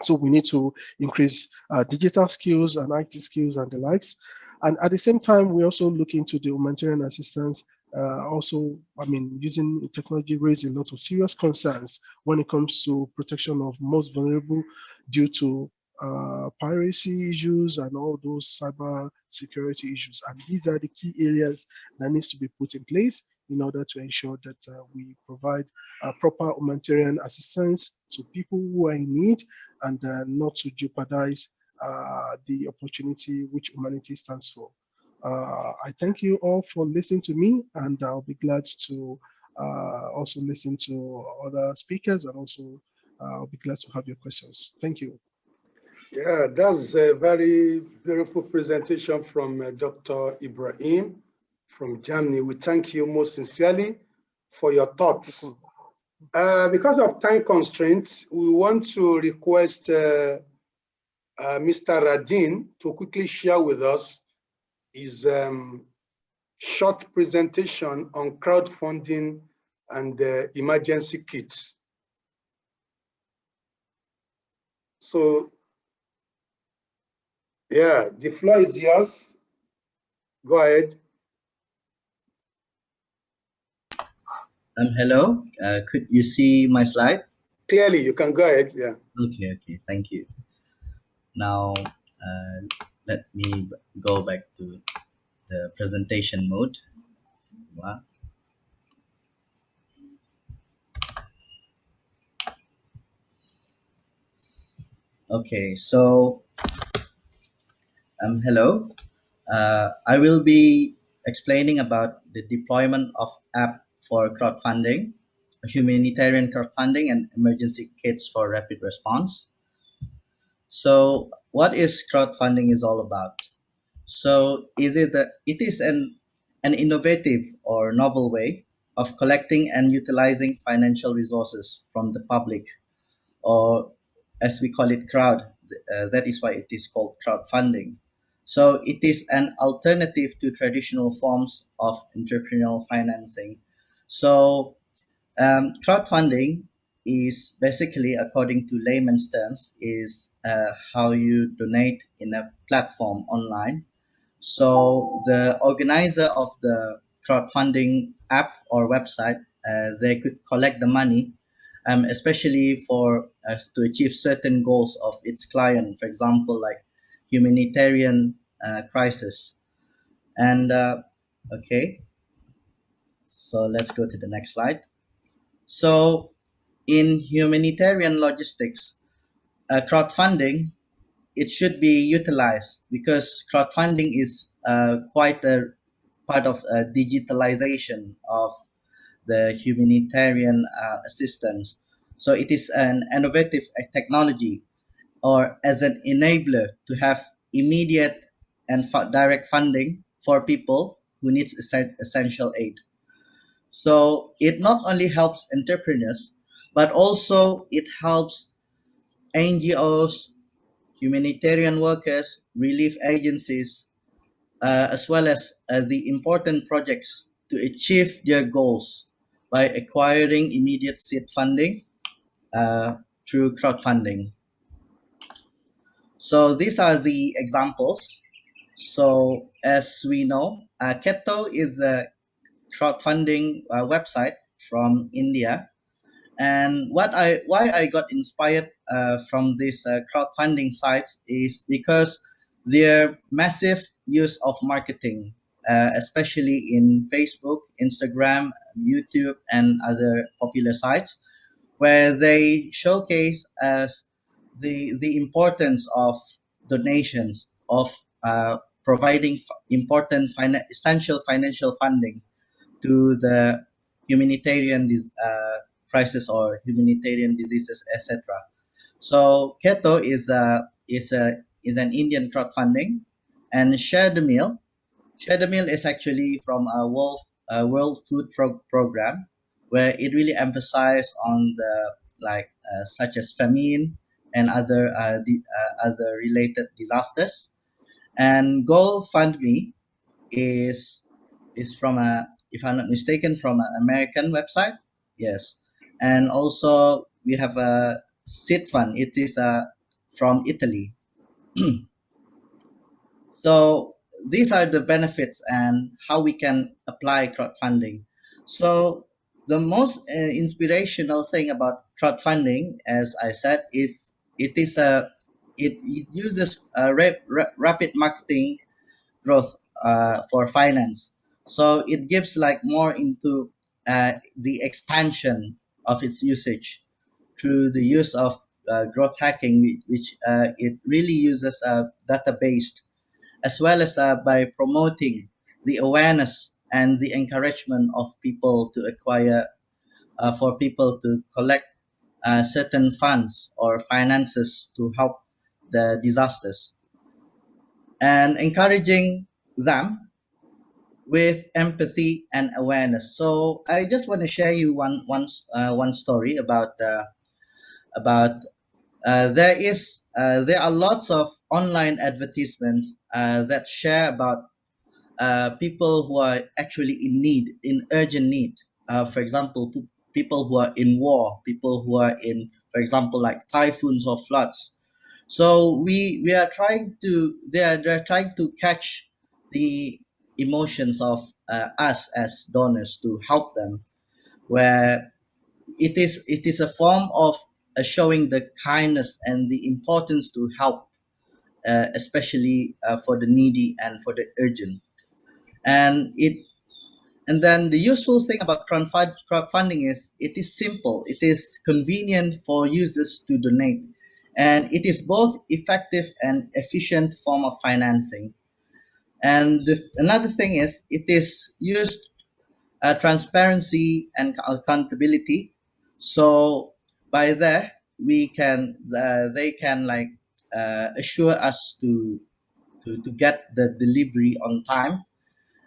So we need to increase digital skills and IT skills and the likes. And at the same time, we also look into the humanitarian assistance. Using technology raises a lot of serious concerns when it comes to protection of most vulnerable due to piracy issues and all those cyber security issues. And these are the key areas that needs to be put in place in order to ensure that we provide proper humanitarian assistance to people who are in need, and not to jeopardize the opportunity which humanity stands for. I thank you all for listening to me, and I'll be glad to also listen to other speakers, and also I'll be glad to have your questions. Thank you. Yeah, that's a very beautiful presentation from Dr. Ibrahim from Germany. We thank you most sincerely for your thoughts. Because of time constraints, we want to request Mr. Raden to quickly share with us his short presentation on crowdfunding and emergency kits. So, yeah, the floor is yours. Go ahead. Hello, could you see my slide? Clearly, you can go ahead, yeah. Okay, thank you. Now, let me go back to the presentation mode. Wow. Okay, so hello. I will be explaining about the deployment of app for crowdfunding, humanitarian crowdfunding, and emergency kits for rapid response. So, what is crowdfunding is all about? So, it is an innovative or novel way of collecting and utilizing financial resources from the public, or as we call it, crowd. That is why it is called crowdfunding. So it is an alternative to traditional forms of entrepreneurial financing. So crowdfunding is basically, according to layman's terms, is how you donate in a platform online. So the organizer of the crowdfunding app or website, they could collect the money, especially for to achieve certain goals of its client, for example, like humanitarian crisis. And okay, So let's go to the next slide. So in humanitarian logistics, crowdfunding, it should be utilized because crowdfunding is quite a part of digitalization of the humanitarian assistance. So it is an innovative technology or as an enabler to have immediate and direct funding for people who needs essential aid. So it not only helps entrepreneurs, but also it helps NGOs, humanitarian workers, relief agencies, as well as the important projects to achieve their goals by acquiring immediate seed funding through crowdfunding. So these are the examples. So as we know, Keto is a crowdfunding website from India. And why I got inspired from these crowdfunding sites is because their massive use of marketing, especially in Facebook, Instagram, YouTube, and other popular sites, where they showcase as the importance of donations, of providing important essential financial funding to the humanitarian crisis or humanitarian diseases, etc. So Keto is an Indian crowdfunding, and Share the Meal. Share the Meal is actually from a World Food Program, where it really emphasizes on the such as famine and other related disasters. And GoFundMe is from a, if I'm not mistaken, from an American website. Yes, and also we have a seed fund. It is from Italy. So these are the benefits and how we can apply crowdfunding. So the most inspirational thing about crowdfunding, as I said, is it uses rapid marketing growth for finance. So it gives like more into the expansion of its usage through the use of growth hacking, which it really uses data-based, as well as by promoting the awareness and the encouragement of people to acquire, for people to collect certain funds or finances to help the disasters, and encouraging them with empathy and awareness. So I just want to share you one story about there are lots of online advertisements that share about people who are actually in need, in urgent need. For example, people who are in war, people who are in, for example, like typhoons or floods. So we are trying to they're trying to catch the emotions of us as donors to help them, where it is a form of showing the kindness and the importance to help, especially for the needy and for the urgent. And then the useful thing about crowdfunding is it is simple, it is convenient for users to donate, and it is both effective and efficient form of financing. And another thing is it is used transparency and accountability. So by that we can they can assure us to get the delivery on time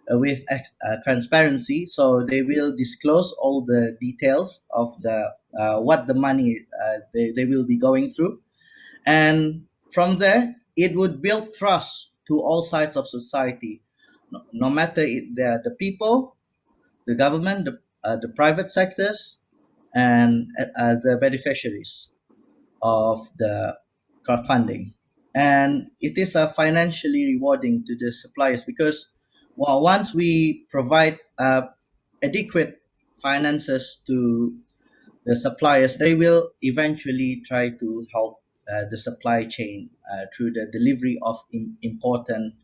with transparency. So they will disclose all the details of the what the money they will be going through, and from there it would build trust to all sides of society, no matter the people, the government, the private sectors, and the beneficiaries of the crowdfunding. And it is financially rewarding to the suppliers because, well, once we provide adequate finances to the suppliers, they will eventually try to help the supply chain through the delivery of important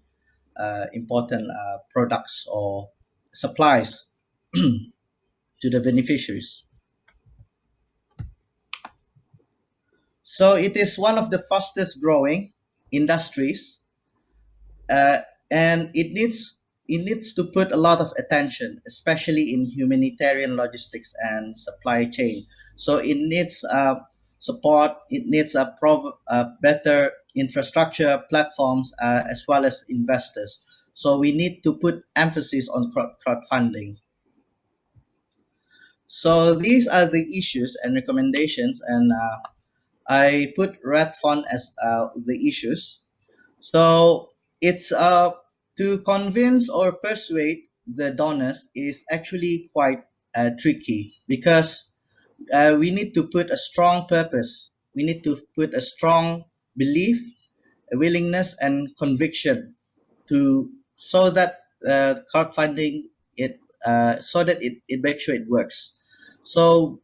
products or supplies. to the beneficiaries. So it is one of the fastest growing industries, and it needs to put a lot of attention, especially in humanitarian logistics and supply chain. So it needs support. It needs better infrastructure platforms, as well as investors. So we need to put emphasis on crowdfunding. So these are the issues and recommendations, and I put red font as the issues. So it's to convince or persuade the donors is actually quite tricky, because we need to put a strong purpose. We need to put a strong belief, a willingness, and conviction to so that crowdfunding so that it makes sure it works. So,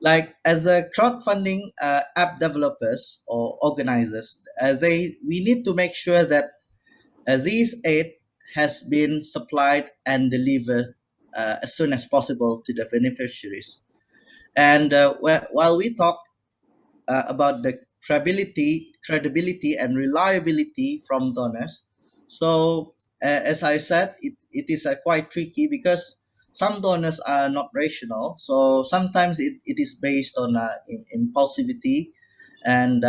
like, as a crowdfunding app developers or organizers, we need to make sure that these aid has been supplied and delivered as soon as possible to the beneficiaries. And while we talk about the credibility and reliability from donors, so as I said, it is quite tricky, because some donors are not rational. So sometimes it is based on impulsivity and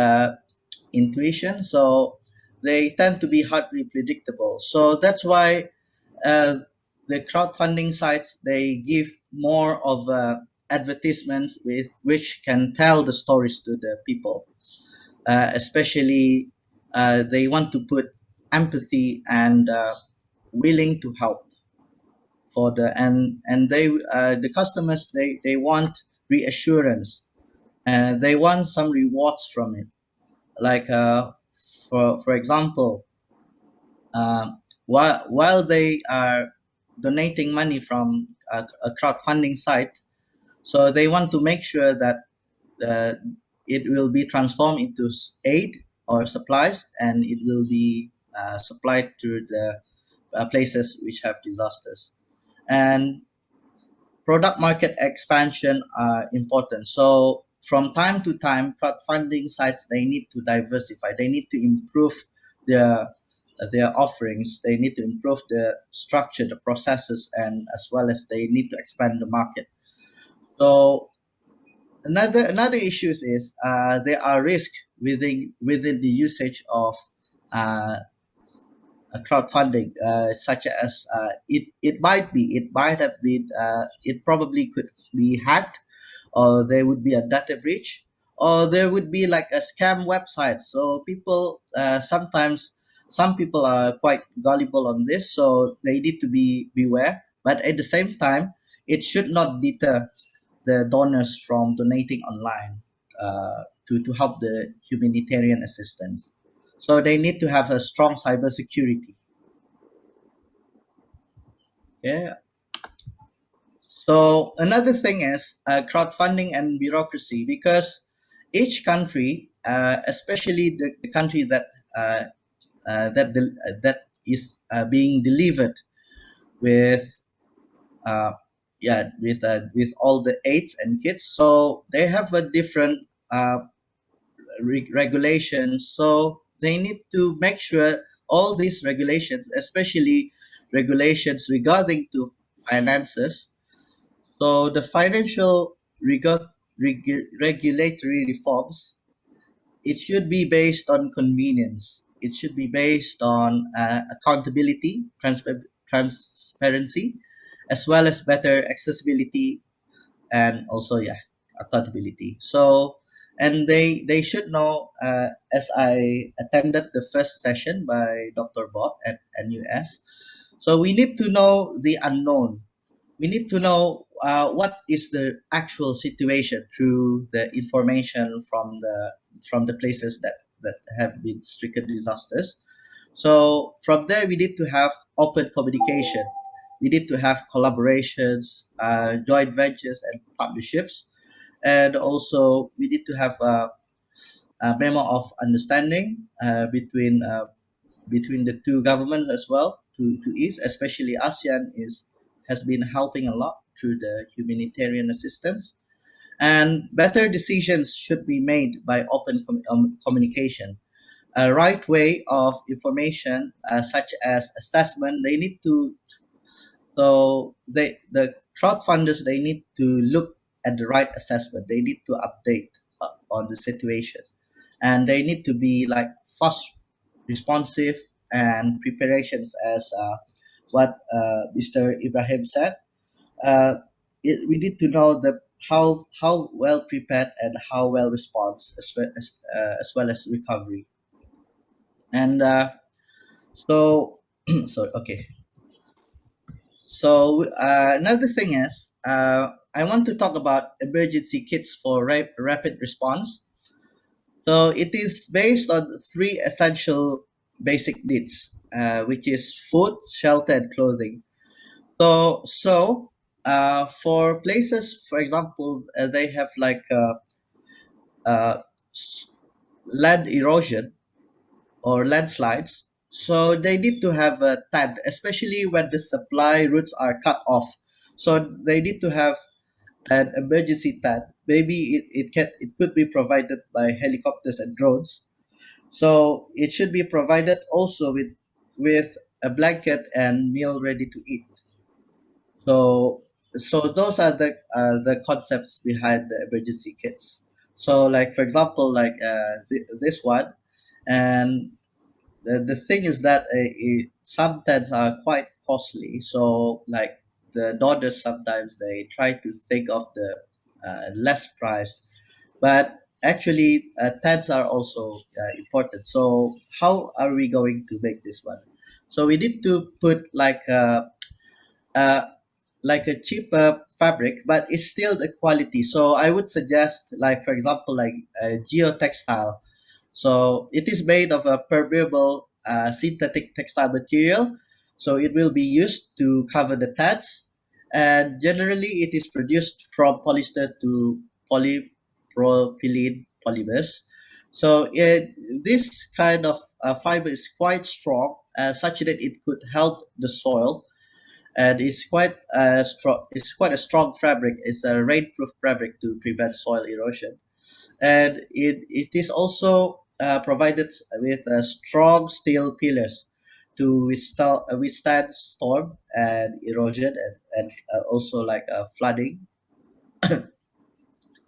intuition. So they tend to be hardly predictable. So that's why uh, the crowdfunding sites, they give more of advertisements with which can tell the stories to the people. Especially they want to put empathy and willing to help for and the customers, they want reassurance, and they want some rewards from it, like for example, while they are donating money from a crowdfunding site, so they want to make sure that uh, it will be transformed into aid or supplies, and it will be supplied to the places which have disasters. And product market expansion are important. So from time to time, crowdfunding sites, they need to diversify. They need to improve their their offerings. They need to improve the structure, the processes, and as well as they need to expand the market. So another issues is there are risks within the usage of uh, crowdfunding, such as it might have been it probably could be hacked, or there would be a data breach, or there would be like a scam website. So people sometimes some people are quite gullible on this, so they need to beware. But at the same time, it should not deter the donors from donating online to help the humanitarian assistance. So they need to have a strong cybersecurity. Yeah. So another thing is crowdfunding and bureaucracy, because each country, especially the country that is being delivered with uh, with all the aids and kits, so they have a different regulations. So they need to make sure all these regulations, especially regulations regarding to finances. So the financial regulatory reforms, it should be based on convenience. It should be based on accountability, transparency, as well as better accessibility, and also, yeah, accountability. So, and they should know, as I attended the first session by Dr. Bob at NUS. So we need to know the unknown. We need to know what is the actual situation through the information from the places that have been stricken disasters. So from there, we need to have open communication. We need to have collaborations, joint ventures, and partnerships, and also we need to have a memo of understanding between the two governments as well, to ease, especially ASEAN has been helping a lot through the humanitarian assistance. And better decisions should be made by open communication. A right way of information, such as assessment, they need to, so the crowdfunders, they need to look at the right assessment. They need to update on the situation, and they need to be like fast, responsive, and preparations, as what Mr. Ibrahim said. We need to know how well prepared and how well response, as well as recovery. And so so okay. So another thing is, I want to talk about emergency kits for rapid response. So it is based on three essential basic needs, which is food, shelter, and clothing. So for places, for example, they have like uh, land erosion or landslides. So they need to have a tent, especially when the supply routes are cut off. So they need to have an emergency tent. Maybe it could be provided by helicopters and drones. So it should be provided also with a blanket and meal ready to eat. So those are the concepts behind the emergency kits. So like for example, like this one, and the thing is that some tents are quite costly. So like the donors, sometimes they try to think of the less priced, but actually tents are also important. So how are we going to make this one? So we need to put uh, like a cheaper fabric, but it's still the quality. So I would suggest, like for example, like a geotextile. So it is made of a permeable synthetic textile material. So it will be used to cover the tats, and generally it is produced from polyester to polypropylene polymers. So this kind of fiber is quite strong, such that it could help the soil, and it's quite strong. It's quite a strong fabric. It's a rainproof fabric to prevent soil erosion, and it is also provided with strong steel pillars to withstand storm and erosion, and also like flooding,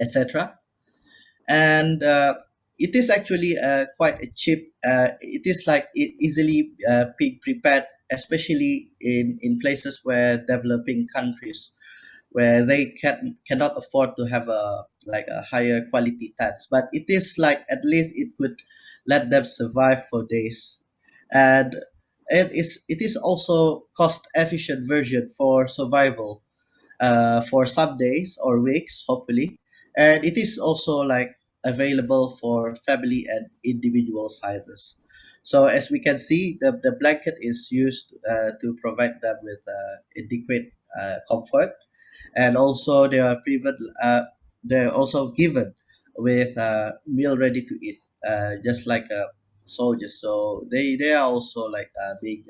etc. And it is actually quite a cheap. It is like easily being prepared, especially in places where developing countries, where they cannot afford to have a higher quality tax. But it is like at least it could let them survive for days, and it is also cost efficient version for survival for some days or weeks, hopefully. And it is also like available for family and individual sizes. So as we can see, the blanket is used to provide them with adequate comfort, and also they're also given with meal ready to eat, just like soldiers. So they are also like being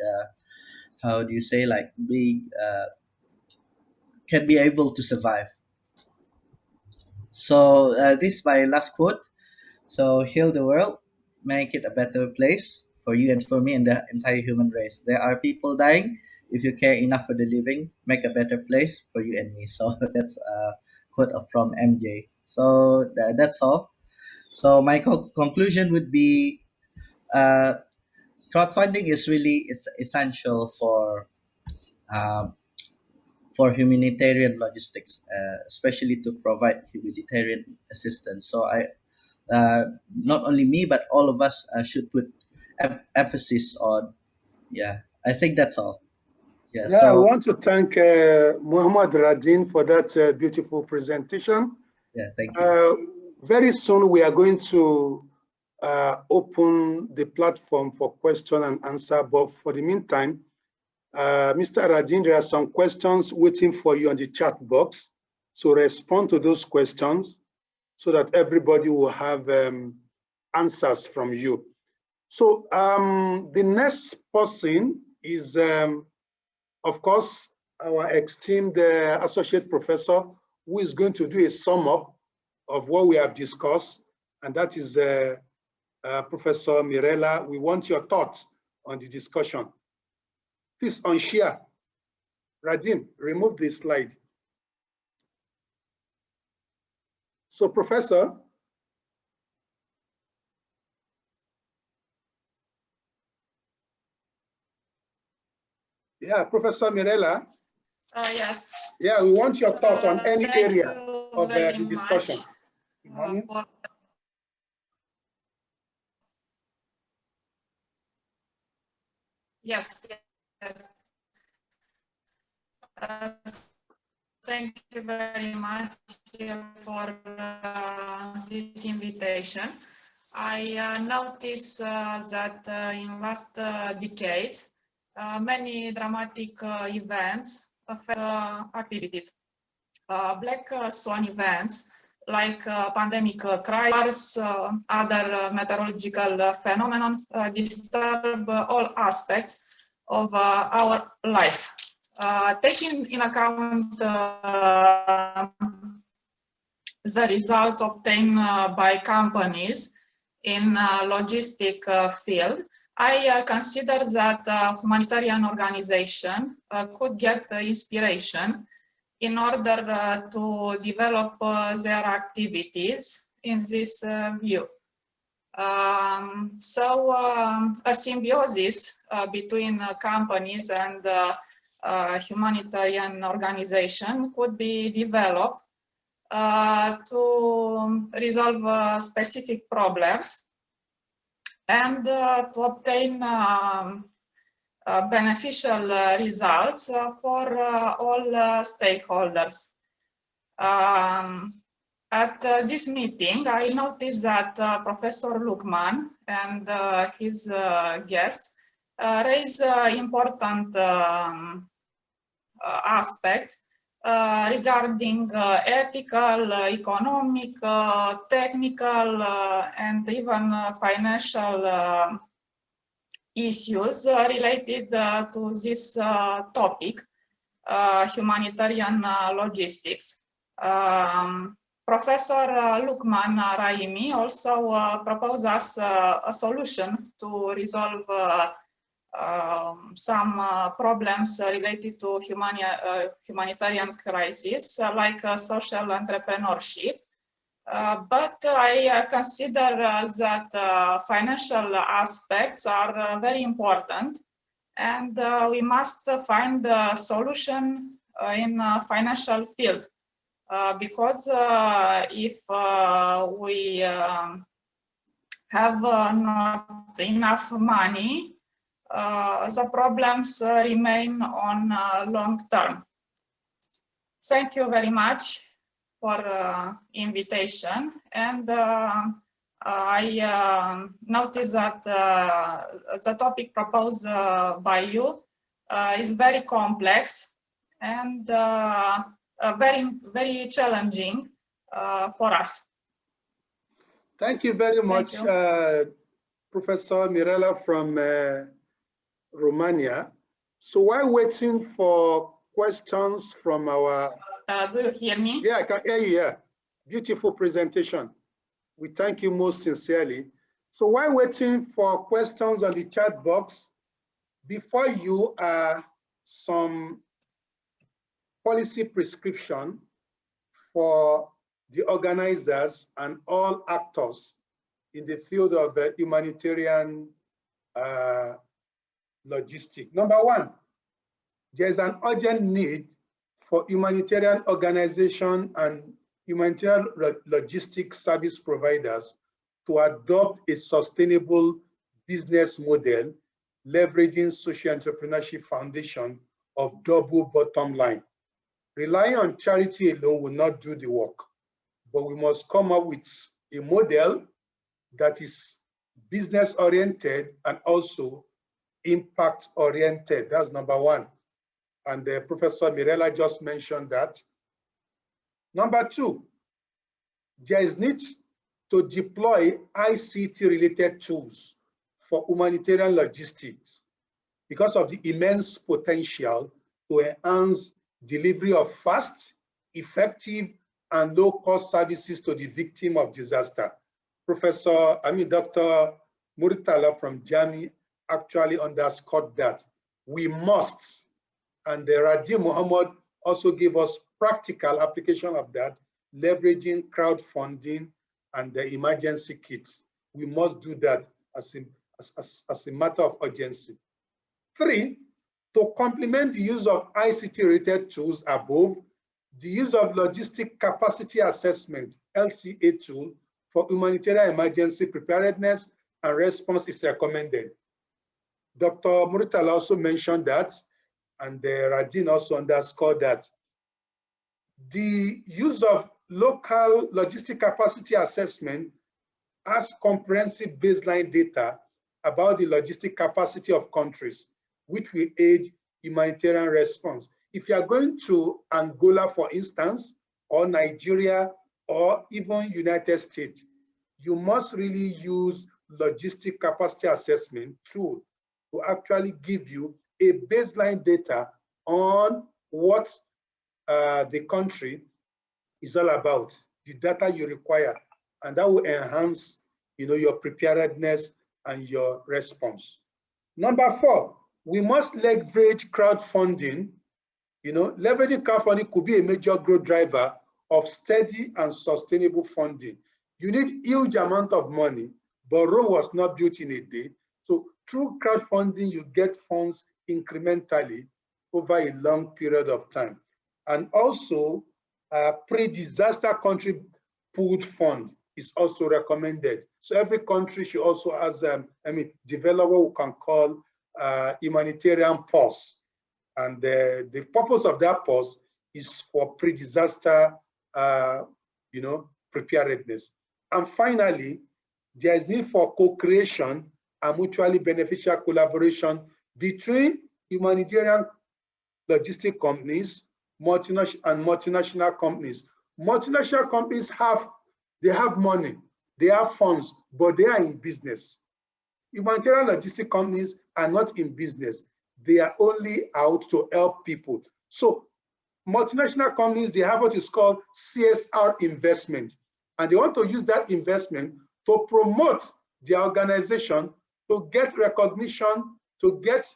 how do you say, like being can be able to survive. So this is my last quote. So heal the world, make it a better place for you and for me and the entire human race. There are people dying. If you care enough for the living, make a better place for you and me. So that's a quote from MJ. So that's all. So my conclusion would be, uh, crowdfunding is really essential um, for humanitarian logistics, especially to provide humanitarian assistance. So not only me, but all of us should put emphasis on. Yeah, I think that's all. Yeah. Yeah, I So want to thank Muhammad Raden for that beautiful presentation. yeah, thank you. Very soon we are going to open the platform for question and answer, but for the meantime, Mr. Raden, there are some questions waiting for you on the chat box. So respond to those questions so that everybody will have answers from you. So the next person is, of course, our esteemed associate professor, who is going to do a sum up of what we have discussed, and that is Professor Muritala. We want your thoughts on the discussion. Please unshare. Raden, remove this slide. So, Professor, yeah, Professor Muritala. Yes. Yeah, we want your thoughts on any area of the discussion. Yes. Thank you very much for this invitation. I noticed that in last decades, many dramatic events affect activities. Black swan events like pandemic crisis, other meteorological phenomenon disturb all aspects of our life. Taking in account the results obtained by companies in logistic field, I consider that humanitarian organization could get inspiration in order to develop their activities in this view. So a symbiosis between companies and humanitarian organization could be developed to resolve specific problems and to obtain beneficial results for all stakeholders. At this meeting, I noticed that Professor Lukman and his guests raise important aspects regarding ethical, economic, technical, and even financial issues related to this topic, humanitarian logistics. Professor Lukman Raimi also proposes a solution to resolve some problems related to humanitarian crisis, like social entrepreneurship. But I consider that financial aspects are very important, and we must find a solution in financial field. Because if we have not enough money, the problems remain on long term. Thank you very much for invitation, and I noticed that the topic proposed by you is very complex and very challenging for us. Thank you very much, Professor Muritala from Romania. So while waiting for questions from our... do you hear me? Yeah, I can hear you. Yeah. Beautiful presentation. We thank you most sincerely. So while waiting for questions on the chat box, before you are some policy prescription for the organizers and all actors in the field of humanitarian logistics. Number one, there's an urgent need for humanitarian organization and humanitarian logistics service providers to adopt a sustainable business model leveraging social entrepreneurship foundation of double bottom line. Relying on charity alone will not do the work, but we must come up with a model that is business oriented and also impact oriented. That's number one. And Professor Muritala just mentioned that. Number two, there is need to deploy ICT related tools for humanitarian logistics because of the immense potential to enhance delivery of fast, effective, and low-cost services to the victim of disaster. Dr. Muritala from Germany actually underscored that. We must, and Raden Muhammed also gave us practical application of that, leveraging crowdfunding and the emergency kits. We must do that as a matter of urgency. 3, to complement the use of ICT-related tools above, the use of logistic capacity assessment, LCA tool, for humanitarian emergency preparedness and response is recommended. Dr. Muritala also mentioned that, and Raden also underscored that. The use of local logistic capacity assessment has comprehensive baseline data about the logistic capacity of countries, which will aid humanitarian response. If you are going to Angola, for instance, or Nigeria, or even United States, you must really use logistic capacity assessment tool to actually give you a baseline data on what the country is all about, the data you require, and that will enhance, your preparedness and your response. Number 4, we must leverage crowdfunding. Leveraging crowdfunding could be a major growth driver of steady and sustainable funding. You need huge amount of money, but Rome was not built in a day. So through crowdfunding, you get funds incrementally over a long period of time. And also, pre-disaster country pooled fund is also recommended. So every country should also has, develop what we can call humanitarian pause. And the purpose of that pause is for pre-disaster, preparedness. And finally, there is need for co-creation and mutually beneficial collaboration between humanitarian logistic companies, multinational companies. Multinational companies have money, they have funds, but they are in business. Humanitarian logistic companies are not in business. They are only out to help people. So multinational companies, they have what is called CSR investment. And they want to use that investment to promote their organization, to get recognition, to get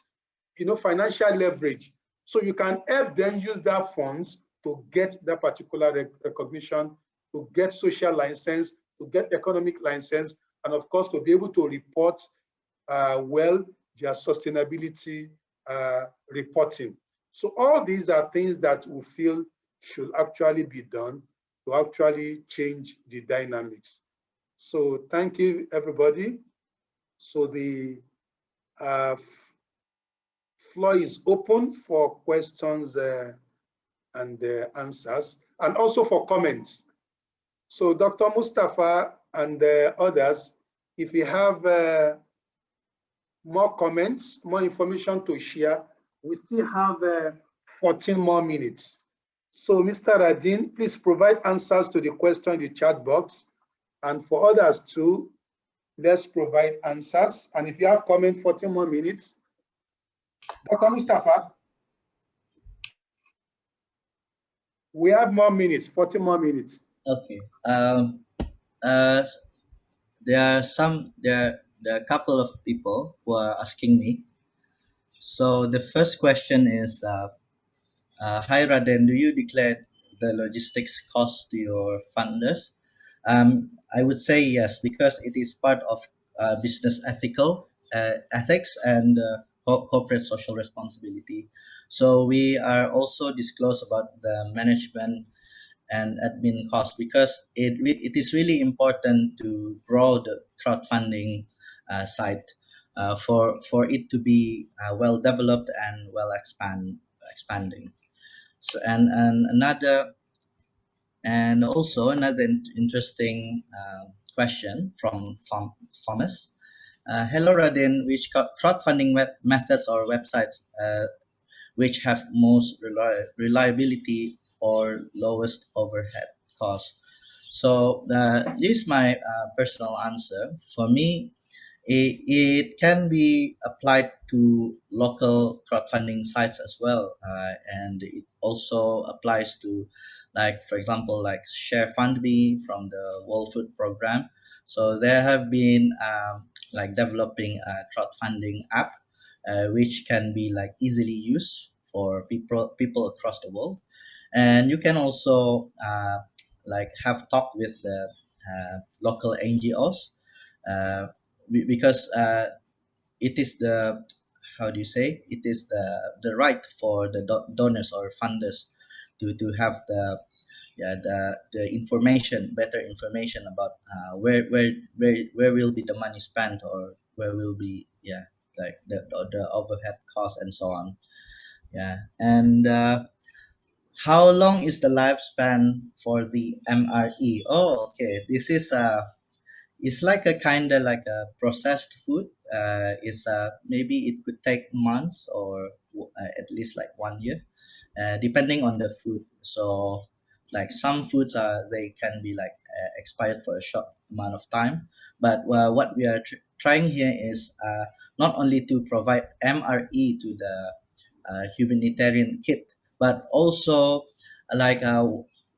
financial leverage. So you can help them use that funds to get that particular recognition, to get social license, to get economic license, and of course to be able to report well their sustainability reporting. So all these are things that we feel should actually be done to actually change the dynamics. So thank you, everybody. So the floor is open for questions and answers, and also for comments. So Dr. Mustafa and others, if you have more comments, more information to share, we still have 14 more minutes. So Mr. Raden, please provide answers to the question in the chat box. And for others too, let's provide answers. And if you have comment, 14 more minutes. Dr. Mustafa, we have more minutes, 14 more minutes. Okay. There are a couple of people who are asking me. So the first question is, hi Raden, do you declare the logistics cost to your funders? I would say yes, because it is part of business ethics and corporate social responsibility. So we are also disclose about the management and admin costs, because it is really important to grow the crowdfunding site for it to be well developed and well expanding. So also another interesting question from Thomas. Hello Raden, which crowdfunding methods or websites which have most reliability or lowest overhead cost? So this is my personal answer. For me, It can be applied to local crowdfunding sites as well, and it also applies to, like, for example, like Share Fund Me from the World Food Program. So there have been like developing a crowdfunding app, which can be like easily used for people across the world, and you can also like have talk with the local NGOs, uh, because it is the, how do you say, it is the right for the donors or funders to have the, yeah, the information, better information about where will be the money spent, or where will be, yeah, like the overhead cost and so on. Yeah. And how long is the lifespan for the MRE? Oh, okay, this is it's like a kind of like a processed food. It's maybe it could take months, or at least like 1 year, depending on the food. So like some foods are, they can be like expired for a short amount of time. But what we are trying here is not only to provide MRE to the humanitarian kit, but also like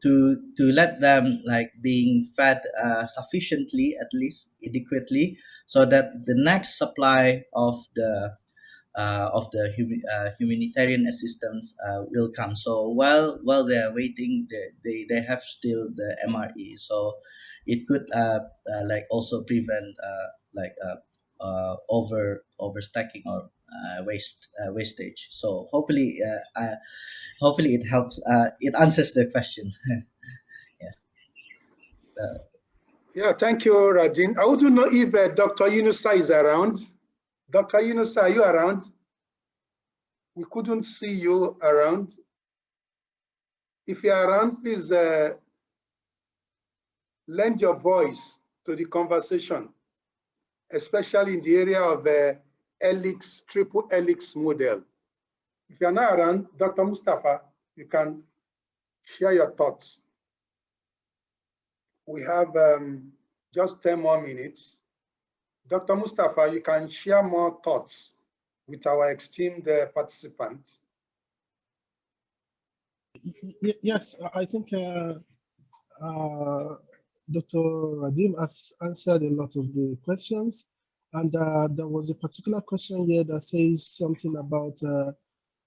to let them like being fed sufficiently, at least adequately, so that the next supply of the humanitarian assistance will come. So while they are waiting, they have still the MRE. So it could like also prevent like overstacking or wastage. So hopefully it helps. It answers the question. Yeah. Yeah, thank you, Raden. I wouldn't know if Dr. Yinusa is around. Dr. Yinusa, are you around? We couldn't see you around. If you're around, please lend your voice to the conversation, especially in the area of HELiX, triple HELiX model. If you're not around, Dr. Mustafa, you can share your thoughts. We have just 10 more minutes. Dr. Mustafa, you can share more thoughts with our esteemed participants. Yes, I think Dr. Radim has answered a lot of the questions, and there was a particular question here that says something about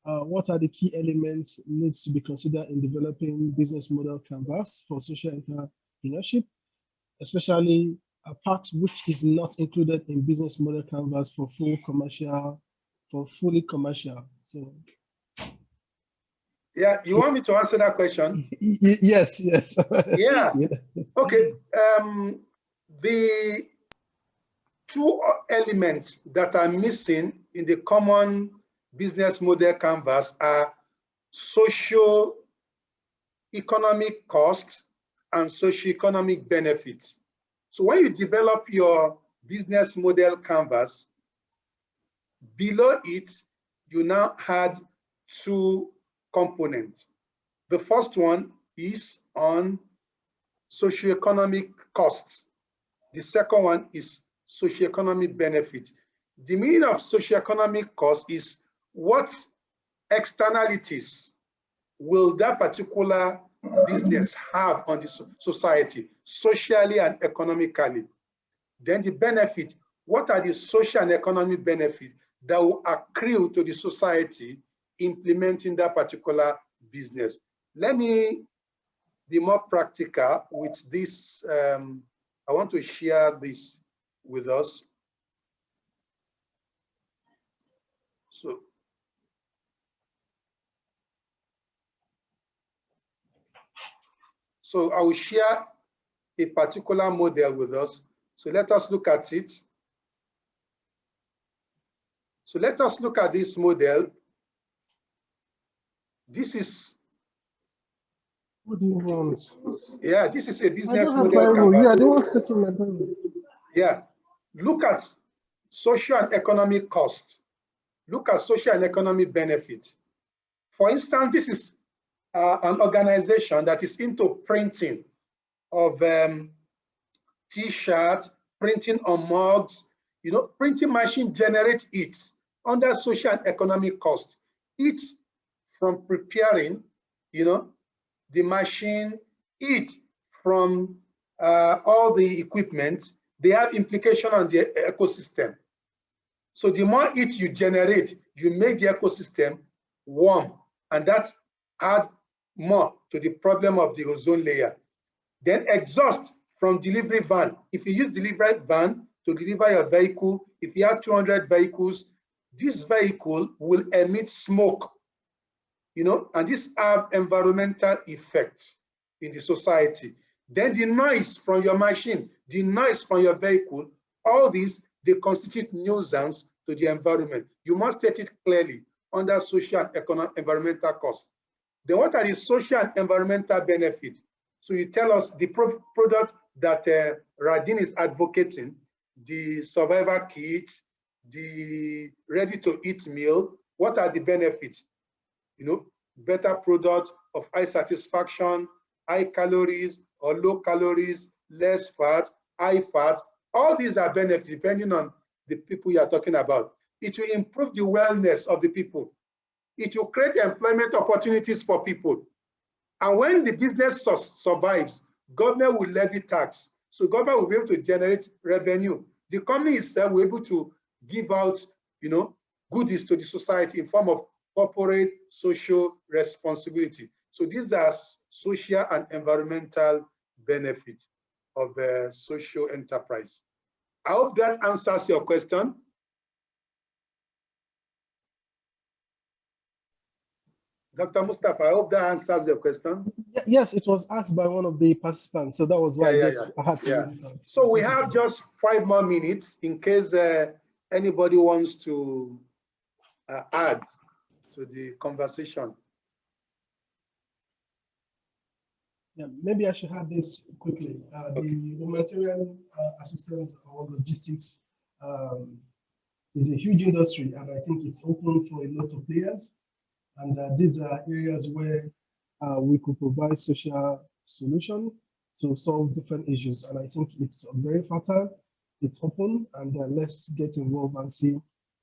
what are the key elements needs to be considered in developing business model canvas for social entrepreneurship, especially a part which is not included in business model canvas for fully commercial. So yeah, you want me to answer that question? Yes. Yeah. Okay. The two elements that are missing in the common business model canvas are socio-economic costs and socio-economic benefits. So when you develop your business model canvas, below it, you now had two components. The first one is on socioeconomic costs. The second one is socioeconomic benefit. The meaning of socioeconomic cost is what externalities will that particular business have on the society, socially and economically. Then the benefit, what are the social and economic benefits that will accrue to the society implementing that particular business. Let me be more practical with this. I want to share this with us. So I will share a particular model with us. So let us look at it. So let us look at this model. This is. What do you want? Yeah, this is a business model. Yeah, they want to my Bible. Yeah, look at social and economic cost. Look at social and economic benefit. For instance, this is an organization that is into printing of T-shirts, printing on mugs, printing machine generates heat under social and economic cost. Heat from preparing, the machine, heat from all the equipment, they have implication on the ecosystem. So the more heat you generate, you make the ecosystem warm, and that adds more to the problem of the ozone layer. Then exhaust from delivery van. If you use delivery van to deliver your vehicle, if you have 200 vehicles, this vehicle will emit smoke, and this have environmental effects in the society. Then the noise from your machine, the noise from your vehicle, all these, they constitute nuisance to the environment. You must state it clearly under social and environmental costs. Then what are the social and environmental benefits? So you tell us the product that Raden is advocating, the survivor kit, the ready-to-eat meal, what are the benefits? Better product of high satisfaction, high calories or low calories, less fat, high fat. All these are benefits depending on the people you are talking about. It will improve the wellness of the people. It will create employment opportunities for people. And when the business survives, government will levy tax. So government will be able to generate revenue. The company itself will be able to give out, goodies to the society in form of corporate social responsibility. So these are social and environmental benefits of social enterprise. I hope that answers your question. Dr. Mustafa, I hope that answers your question. Yes, it was asked by one of the participants, so that was why I had to read it out. So we have just 5 more minutes in case anybody wants to add to the conversation. Yeah, maybe I should have this quickly. The humanitarian assistance or logistics is a huge industry, and I think it's open for a lot of players. And these are areas where we could provide social solution to solve different issues. And I think it's very fertile, it's open, and let's get involved and see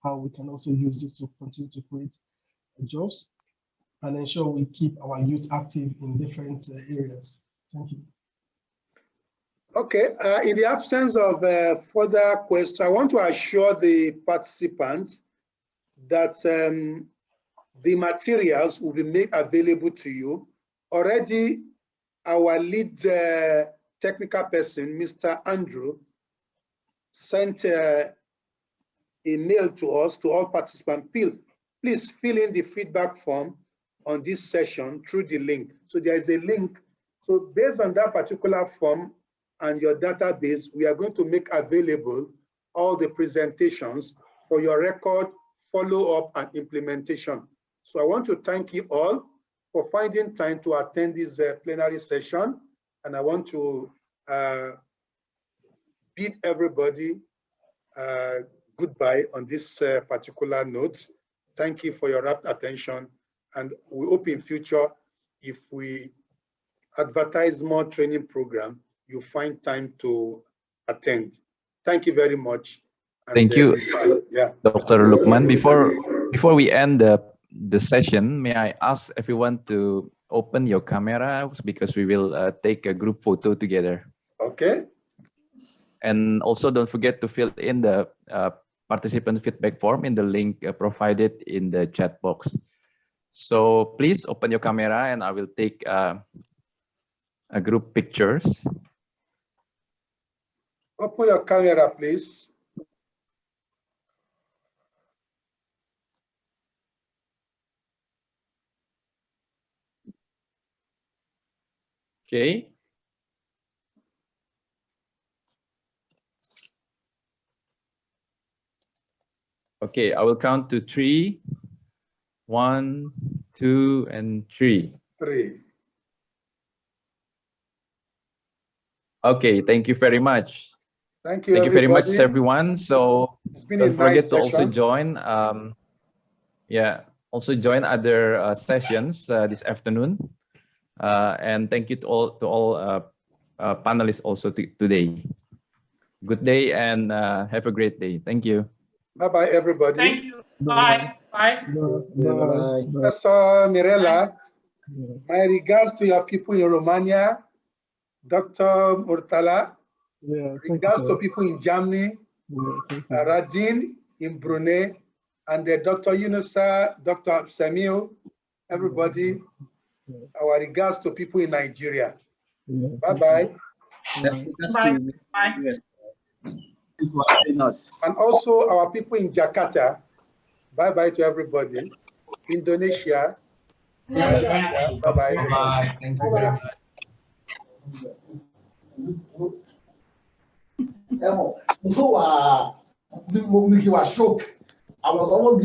how we can also use this to continue to create jobs and ensure we keep our youth active in different areas. Thank you. Okay, in the absence of further questions, I want to assure the participants that the materials will be made available to you. Already, our lead technical person, Mr. Andrew, sent a mail to us, to all participants. Please fill in the feedback form on this session through the link. So there is a link. So based on that particular form and your database, we are going to make available all the presentations for your record, follow-up, and implementation. So I want to thank you all for finding time to attend this plenary session. And I want to bid everybody goodbye on this particular note. Thank you for your rapt attention. And we hope in future, if we advertise more training program, you find time to attend. Thank you very much. And thank you, Dr. Lukman. Before we end the session, may I ask everyone to open your camera because we will take a group photo together. Okay. And also don't forget to fill in the participant feedback form in the link provided in the chat box. So please open your camera and I will take a group pictures. Open your camera, please. Okay. Okay, I will count to 3. 1, 2, and 3. 3. Okay, thank you very much. Thank you. Thank you very much, everyone. So don't forget to also join. Also join other sessions this afternoon. And thank you to all panelists also today. Good day and have a great day. Thank you. Bye-bye, everybody. Thank you. Bye. Bye. Bye. Professor Mirella, my regards to your people in Romania, Dr. Muritala, Yeah, regards to people in Germany, Raden in Brunei, and Dr. Yinusa, Dr. Samuel, everybody, our regards to people in Nigeria. Bye-bye. Bye. Bye. And also our people in Jakarta, bye-bye to everybody. Indonesia, bye-bye. Bye. Thank you very much. So, I was almost